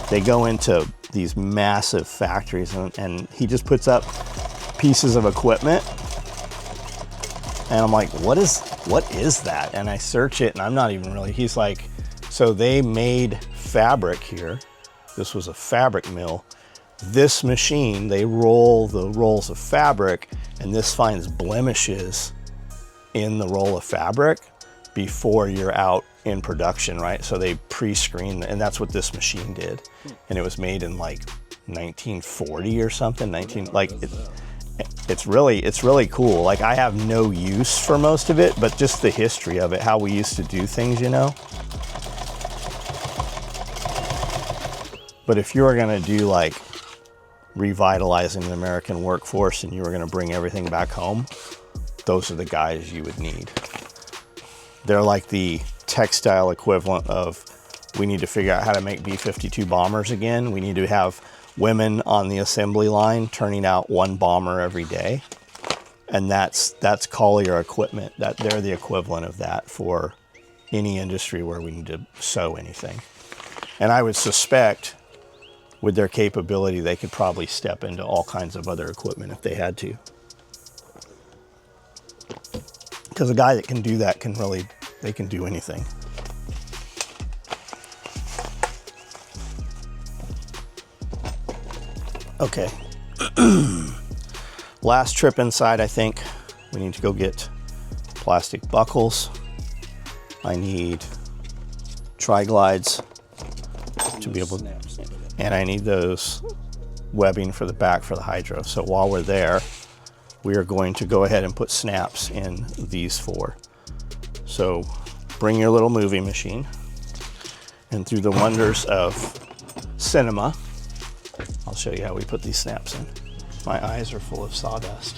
They go into these massive factories and he just puts up pieces of equipment. And I'm like, what is that? And I search it and I'm not even really, he's like, so they made fabric here. This was a fabric mill. This machine, they roll the rolls of fabric and this finds blemishes in the roll of fabric before you're out in production, right? So they pre-screen, and that's what this machine did. And it was made in like 1940 or something, it's really cool. Like, I have no use for most of it, but just the history of it, how we used to do things, you know? But if you were gonna do like revitalizing the American workforce and you were gonna bring everything back home, those are the guys you would need. They're like the textile equivalent of, we need to figure out how to make B-52 bombers again. We need to have women on the assembly line turning out one bomber every day. And that's Collier equipment. That they're the equivalent of that for any industry where we need to sew anything. And I would suspect with their capability, they could probably step into all kinds of other equipment if they had to. Because a guy that can do that can really, they can do anything. Okay. Last trip inside, I think we need to go get plastic buckles. I need tri-glides to be able to, and I need those webbing for the back for the hydro. So while we're there, we are going to go ahead and put snaps in these 4. So bring your little movie machine, and through the wonders of cinema, I'll show you how we put these snaps in. My eyes are full of sawdust.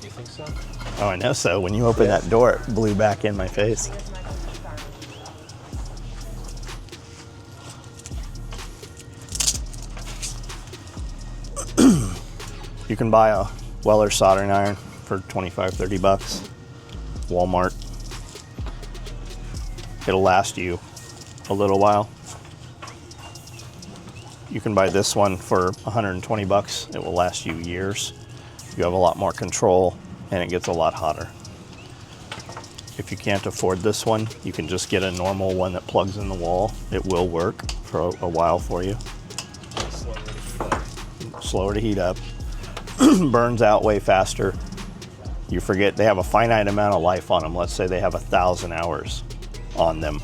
Do you think so? Oh, I know so. When you opened that door, it blew back in my face. You can buy a Weller soldering iron for 25, 30 bucks. Walmart. It'll last you a little while. You can buy this one for 120 bucks. It will last you years. You have a lot more control, and it gets a lot hotter. If you can't afford this one, you can just get a normal one that plugs in the wall. It will work for a while for you. Slower to heat up. Burns out way faster. You forget they have a finite amount of life on them. Let's say they have 1,000 hours on them.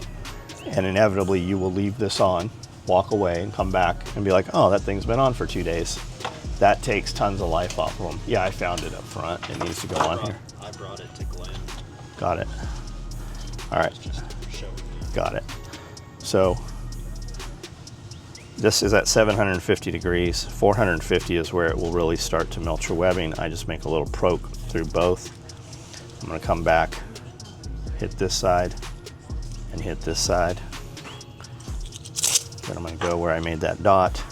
And inevitably you will leave this on, walk away, and come back and be like, oh, that thing's been on for 2 days. That takes tons of life off of them. Yeah, I found it up front. It needs to go on here. I brought it to Glenn. Got it. All right. Got it. So this is at 750 degrees. 450 is where it will really start to melt your webbing. I just make a little poke through both. I'm going to come back, hit this side, and hit this side. Then I'm going to go where I made that dot.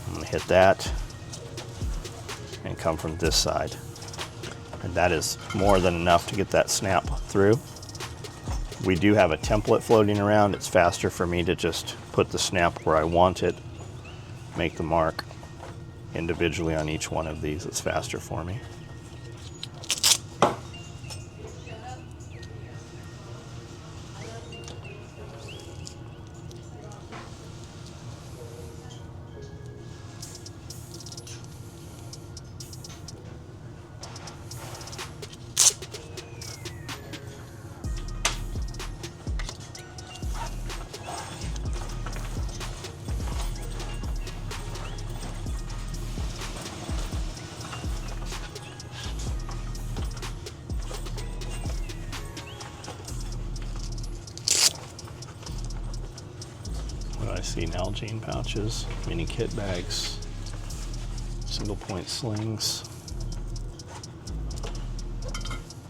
I'm going to hit that and come from this side. And that is more than enough to get that snap through. We do have a template floating around. It's faster for me to just put the snap where I want it, make the mark individually on each one of these. It's faster for me. I see Nalgene pouches, mini kit bags, single point slings.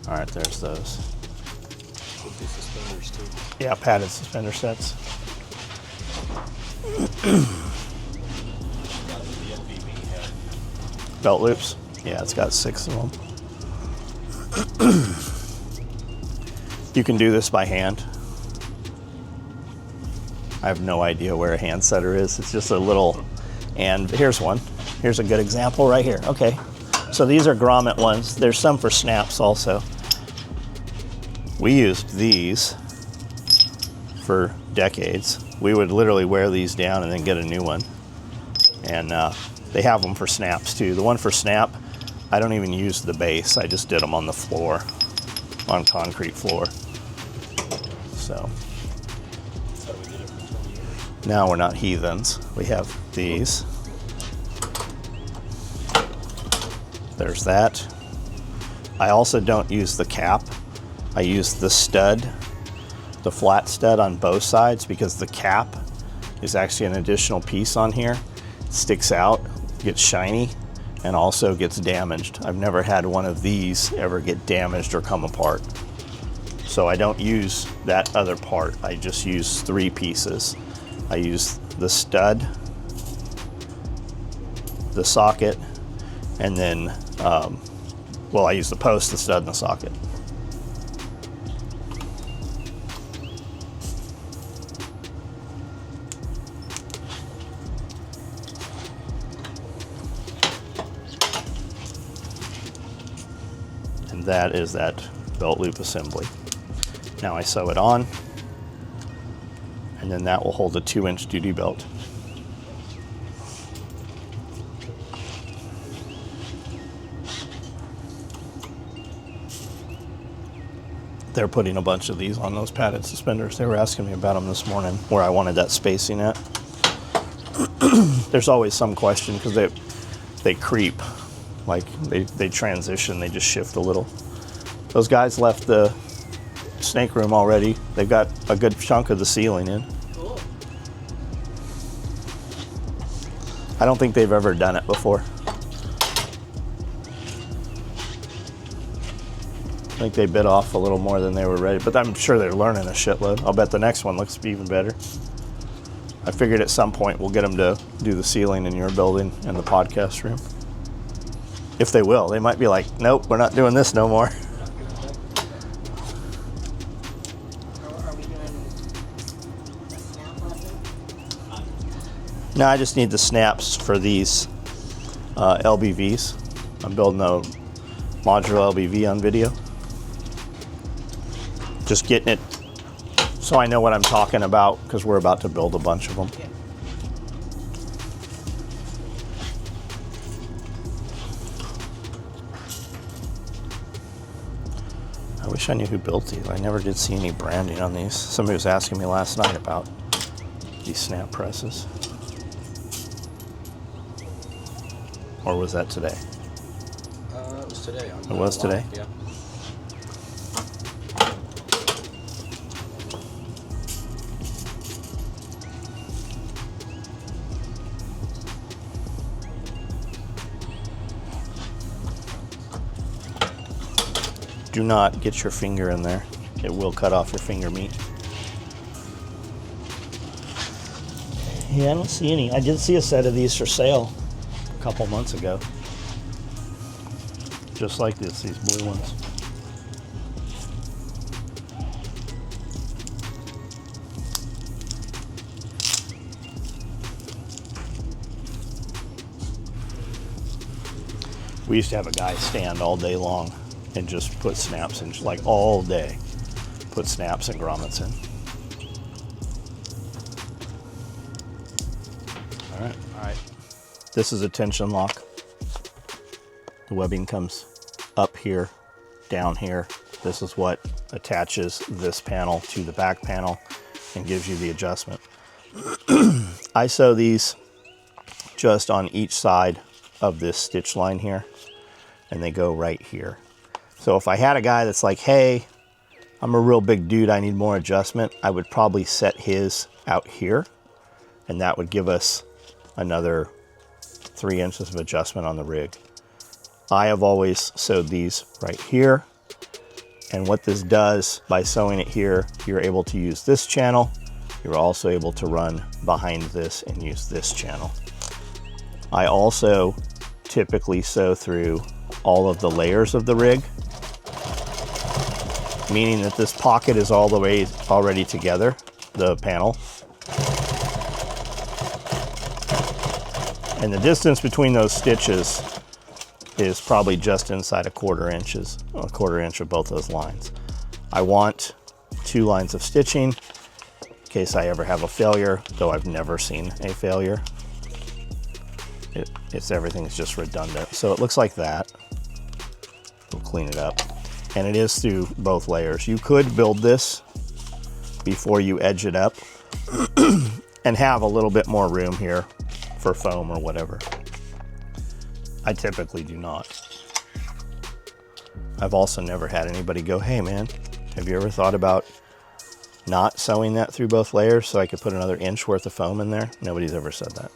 All right, there's those. Would be suspenders too. Yeah, padded suspender sets. The LBV had Belt loops. Yeah, it's got 6 of them. You can do this by hand. I have no idea where a hand setter is. It's just a little, and here's one. Here's a good example right here. Okay, so these are grommet ones. There's some for snaps also. We used these for decades. We would literally wear these down and then get a new one. And they have them for snaps too. The one for snap, I don't even use the base. I just did them on the floor, on concrete floor. So. Now we're not heathens. We have these. There's that. I also don't use the cap. I use the stud, the flat stud on both sides, because the cap is actually an additional piece on here. It sticks out, gets shiny, and also gets damaged. I've never had one of these ever get damaged or come apart. So I don't use that other part. I just use 3 pieces. I use the stud, the socket, and then, well, I use the post, the stud, and the socket. And that is that belt loop assembly. Now I sew it on, and then that will hold a 2-inch duty belt. They're putting a bunch of these on those padded suspenders. They were asking me about them this morning, where I wanted that spacing at. There's always some question because they creep, like they transition, they just shift a little. Those guys left the snake room already. They've got a good chunk of the ceiling in. cool. I don't think they've ever done it before. I think they bit off a little more than they were ready, but I'm sure they're learning a shitload. I'll bet the next one looks even better. I figured at some point we'll get them to do the ceiling in your building and the podcast room. If they will, they might be like, nope, we're not doing this no more. Are we doing a snap lesson? No, I just need the snaps for these LBVs. I'm building a modular LBV on video. Just getting it so I know what I'm talking about, because we're about to build a bunch of them. I wish I knew who built these. I never did see any branding on these. Somebody was asking me last night about these snap presses. Or was that today? It was today. It was today? Yeah. Do not get your finger in there. It will cut off your finger meat. Yeah, I don't see any. I did see a set of these for sale a couple months ago. Just like this, these blue ones. We used to have a guy stand all day long and just put snaps in, just like all day. Put snaps and grommets in. All right. This is a tension lock. The webbing comes up here, down here. This is what attaches this panel to the back panel and gives you the adjustment. I sew these just on each side of this stitch line here, and they go right here. So if I had a guy that's like, hey, I'm a real big dude, I need more adjustment, I would probably set his out here, and that would give us another 3 inches of adjustment on the rig. I have always sewed these right here, and what this does, by sewing it here, you're able to use this channel. You're also able to run behind this and use this channel. I also typically sew through all of the layers of the rig, meaning that this pocket is all the way already together, the panel. And the distance between those stitches is probably just inside a quarter inch of both those lines. I want 2 lines of stitching in case I ever have a failure, though I've never seen a failure. Everything's just redundant. So it looks like that. We'll clean it up. And it is through both layers. You could build this before you edge it up and have a little bit more room here for foam or whatever. I typically do not. I've also never had anybody go, hey man, have you ever thought about not sewing that through both layers so I could put another inch worth of foam in there? Nobody's ever said that.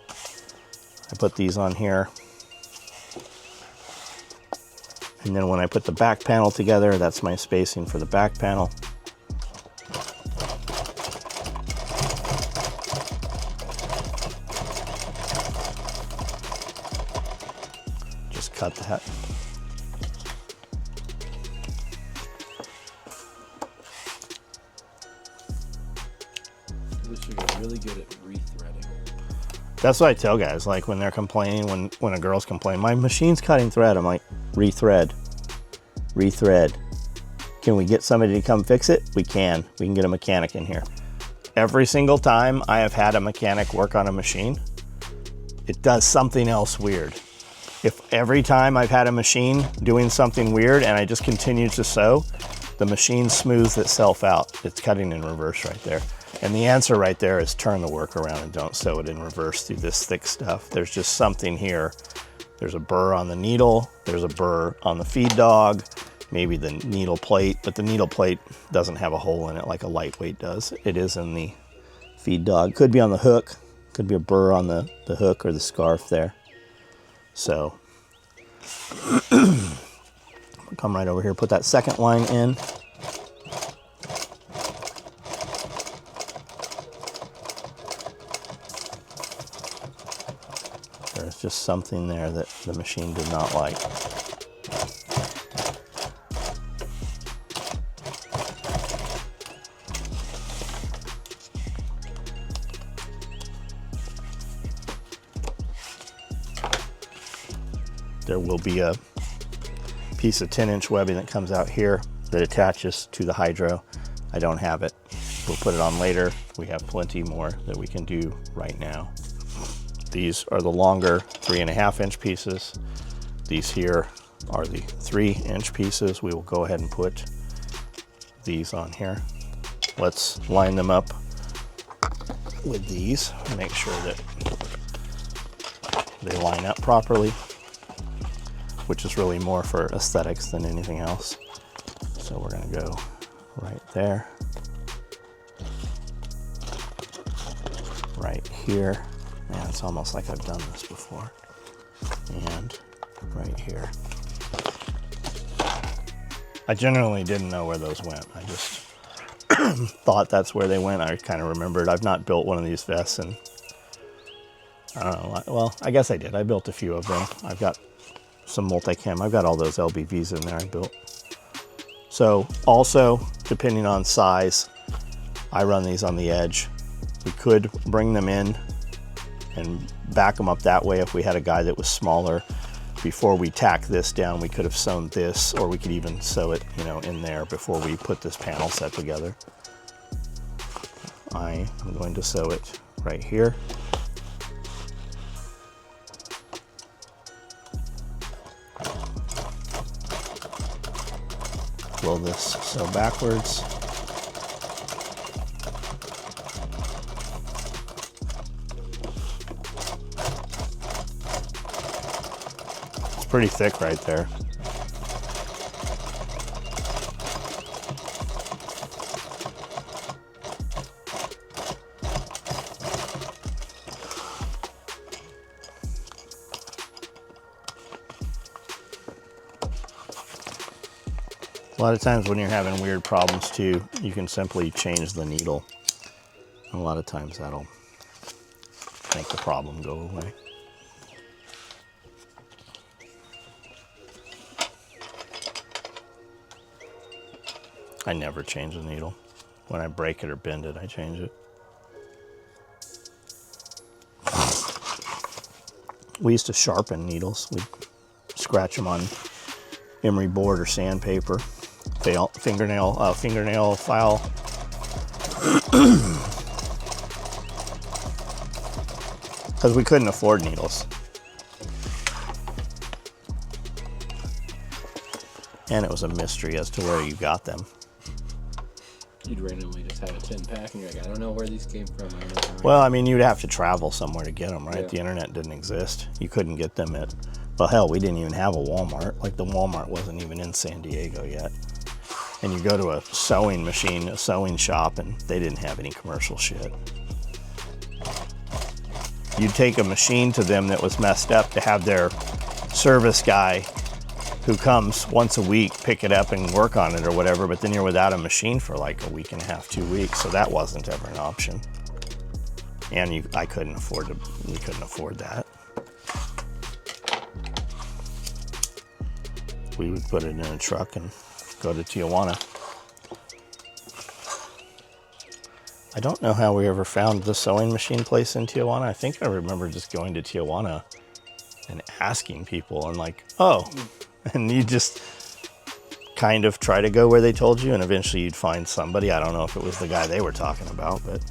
I put these on here. And then when I put the back panel together, that's my spacing for the back panel. Just cut that. At least you get really good at rethreading. That's what I tell guys, like when they're complaining, when a girl's complaining, my machine's cutting thread. I'm like, rethread. Can we get somebody to come fix it? We can get a mechanic in here. Every single time I have had a mechanic work on a machine, it does something else weird. If every time I've had a machine doing something weird and I just continue to sew, the machine smooths itself out. It's cutting in reverse right there. And the answer right there is turn the work around and don't sew it in reverse through this thick stuff. There's just something here. There's a burr on the needle, there's a burr on the feed dog, maybe the needle plate, but the needle plate doesn't have a hole in it like a lightweight does. It is in the feed dog. Could be on the hook, could be a burr on the hook or the scarf there. So, come right over here, put that second line in. There's just something there that the machine did not like. there will be a piece of 10-inch webbing that comes out here that attaches to the hydro. I don't have it. We'll put it on later. We have plenty more that we can do right now. These are the longer 3.5-inch pieces. These here are the 3-inch pieces. We will go ahead and put these on here. Let's line them up with these and make sure that they line up properly, which is really more for aesthetics than anything else. So we're gonna go right there, right here. Man, it's almost like I've done this before. And right here. I generally didn't know where those went. I just thought that's where they went. I kind of remembered. I've not built one of these vests and I don't know. Well, I guess I did. I built a few of them. I've got some multicam. I've got all those LBVs in there I built. So also, depending on size, I run these on the edge. We could bring them in and back them up that way if we had a guy that was smaller. Before we tack this down, we could have sewn this, or we could even sew it, you know, in there before we put this panel set together. I am going to sew it right here. Will this sew backwards? It's pretty thick right there. A lot of times when you're having weird problems too, you can simply change the needle. And a lot of times that'll make the problem go away. I never change the needle. When I break it or bend it, I change it. We used to sharpen needles. We'd scratch them on emery board or sandpaper. Fingernail file. Because we couldn't afford needles. And it was a mystery as to where you got them. You'd randomly just have a 10-pack and you're like, I don't know where these came from. I don't know. Well, I mean, you'd have to travel somewhere to get them, right? Yeah. The internet didn't exist. You couldn't get them at, well, hell, we didn't even have a Walmart. Like, the Walmart wasn't even in San Diego yet. And you go to a sewing machine, a sewing shop, and they didn't have any commercial shit. You'd take a machine to them that was messed up to have their service guy who comes once a week pick it up and work on it or whatever, but then you're without a machine for like a week and a half, 2 weeks, so that wasn't ever an option. And we couldn't afford that. We would put it in a truck and go to Tijuana. I don't know how we ever found the sewing machine place in Tijuana. I think I remember just going to Tijuana and asking people and like, oh, and you just kind of try to go where they told you and eventually you'd find somebody. I don't know if it was the guy they were talking about, but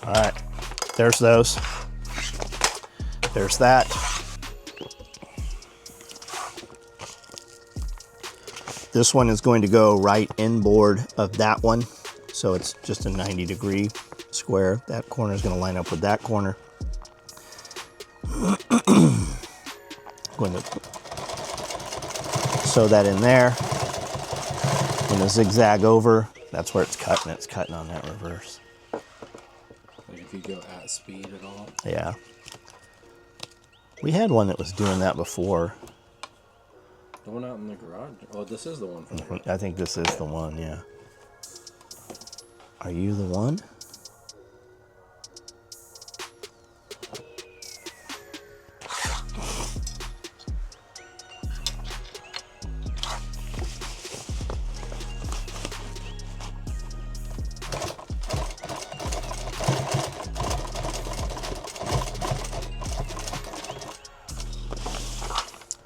all right, there's those. There's that. This one is going to go right inboard of that one. So it's just a 90-degree square. That corner is going to line up with that corner. Going to sew that in there. Going to zigzag over. That's where it's cutting. It's cutting on that reverse. Like if you go at speed at all. Yeah. We had one that was doing that before. The one out in the garage. Oh, this is the one from the garage. I think this is the one, yeah. Are you the one?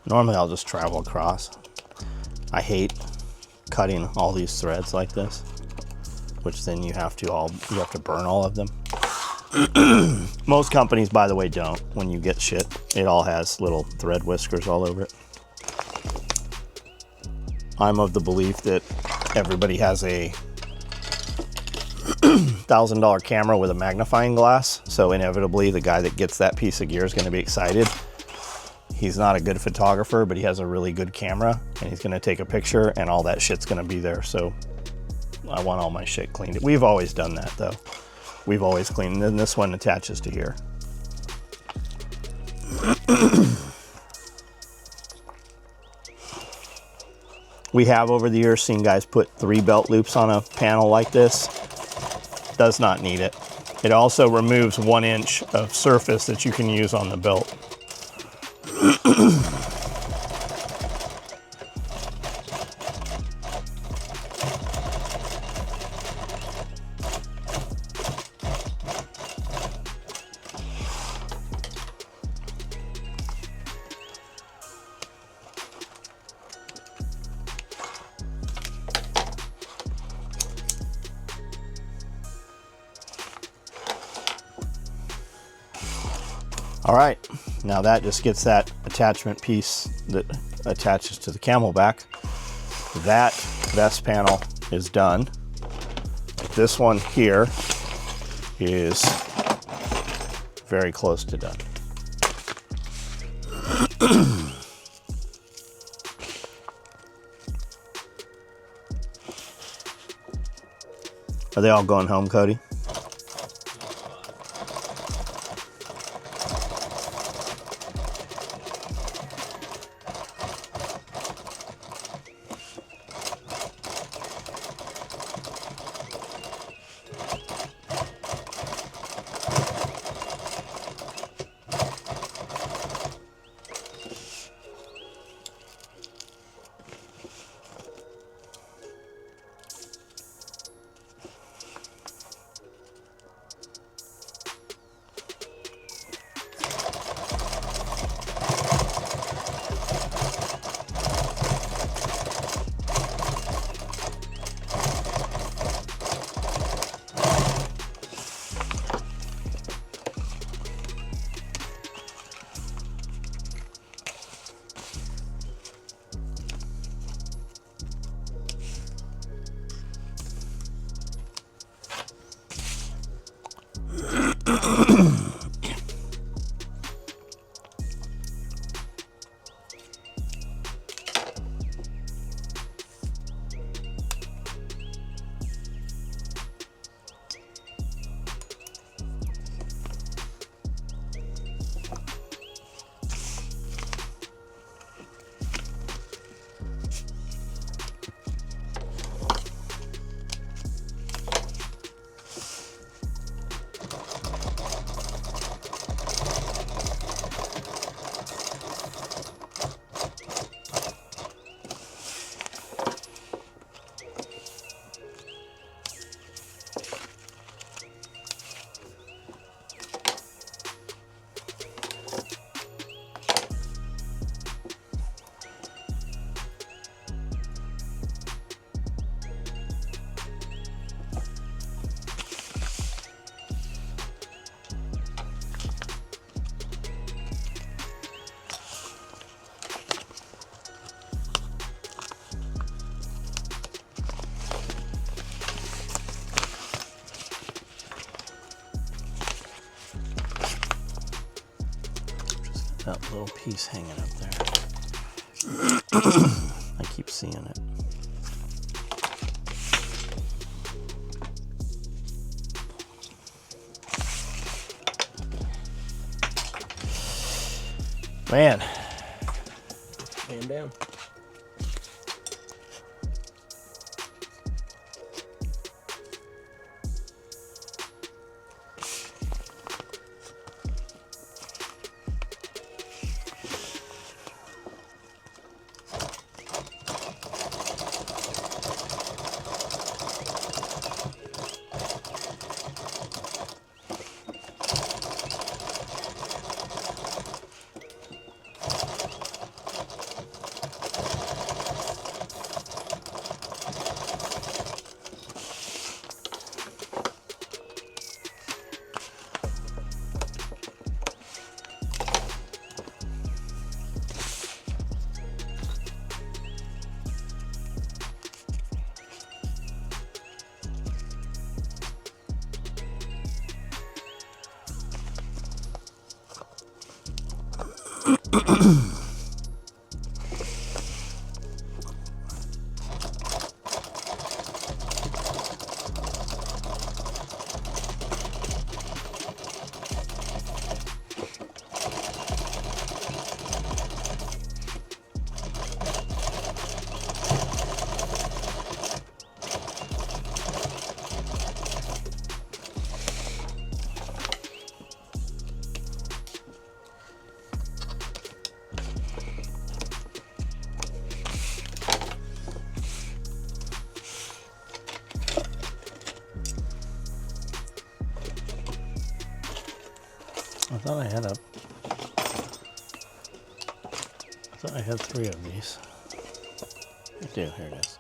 Normally I'll just travel across. I hate cutting all these threads like this, which then you have to burn all of them. Most companies, by the way, don't. When you get shit, it all has little thread whiskers all over it. I'm of the belief that everybody has a $1,000 camera with a magnifying glass, so inevitably the guy that gets that piece of gear is going to be excited. He's not a good photographer, but he has a really good camera, and he's gonna take a picture and all that shit's gonna be there. So I want all my shit cleaned. We've always done that though. We've always cleaned, and this one attaches to here. We have over the years seen guys put 3 belt loops on a panel like this. Does not need it. It also removes 1 inch of surface that you can use on the belt. All right, now that just gets that attachment piece that attaches to the Camelback. That vest panel is done. This one here is very close to done. Are they all going home, Cody? That little piece hanging up there. I keep seeing it. Man, Man down. I thought I had 3 of these. I do, here it is.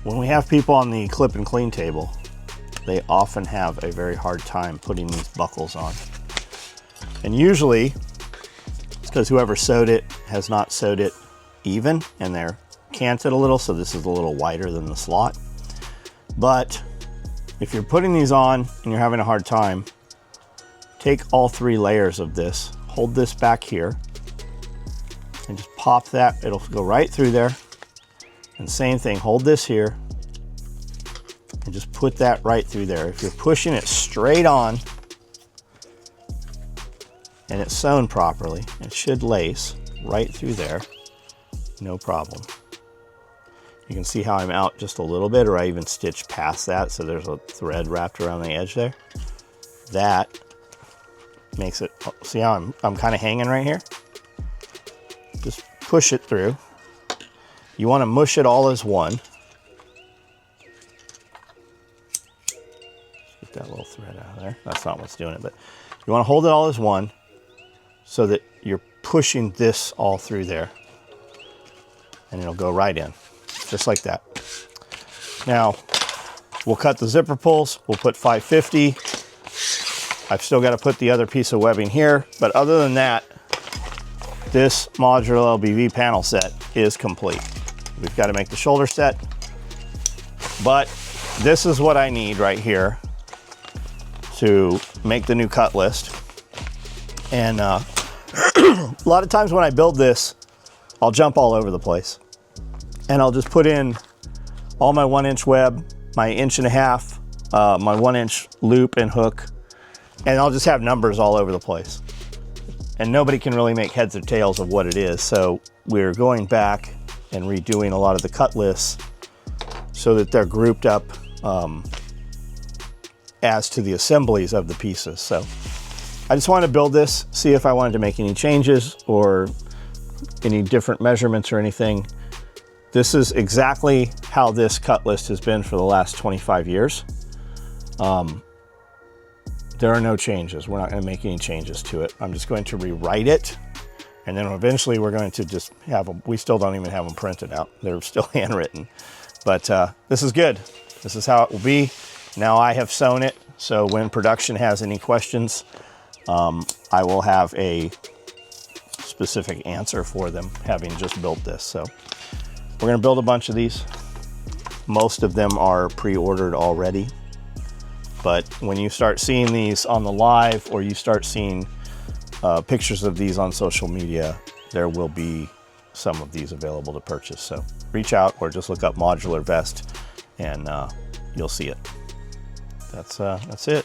When we have people on the clip and clean table, they often have a very hard time putting these buckles on. And usually it's because whoever sewed it has not sewed it even and they're canted a little, so this is a little wider than the slot. But if you're putting these on and you're having a hard time, take all 3 layers of this, hold this back here, and just pop that. It'll go right through there. And same thing, hold this here, and just put that right through there. If you're pushing it straight on, and it's sewn properly, it should lace right through there, no problem. You can see how I'm out just a little bit, or I even stitched past that, so there's a thread wrapped around the edge there. That makes it, see how I'm kind of hanging right here? Just push it through. You want to mush it all as one. Get that little thread out of there. That's not what's doing it, but you want to hold it all as one so that you're pushing this all through there. And it'll go right in, just like that. Now, we'll cut the zipper pulls. We'll put 550. I've still got to put the other piece of webbing here, but other than that, this modular LBV panel set is complete. We've got to make the shoulder set, but this is what I need right here to make the new cut list. And a lot of times when I build this, I'll jump all over the place. And I'll just put in all my 1-inch web, my 1.5 inch, my 1-inch loop and hook, and I'll just have numbers all over the place. And nobody can really make heads or tails of what it is. So we're going back and redoing a lot of the cut lists so that they're grouped up as to the assemblies of the pieces. So I just wanted to build this, see if I wanted to make any changes or any different measurements or anything. This is exactly how this cut list has been for the last 25 years. There are no changes. We're not going to make any changes to it. I'm just going to rewrite it, and then eventually we're going to just have them. We still don't even have them printed out. They're still handwritten. But this is good. This is how it will be. Now I have sewn it, so when production has any questions, I will have a specific answer for them, having just built this. So we're going to build a bunch of these. Most of them are pre-ordered already. But when you start seeing these on the live, or you start seeing pictures of these on social media, there will be some of these available to purchase. So reach out or just look up modular vest and you'll see it. That's it.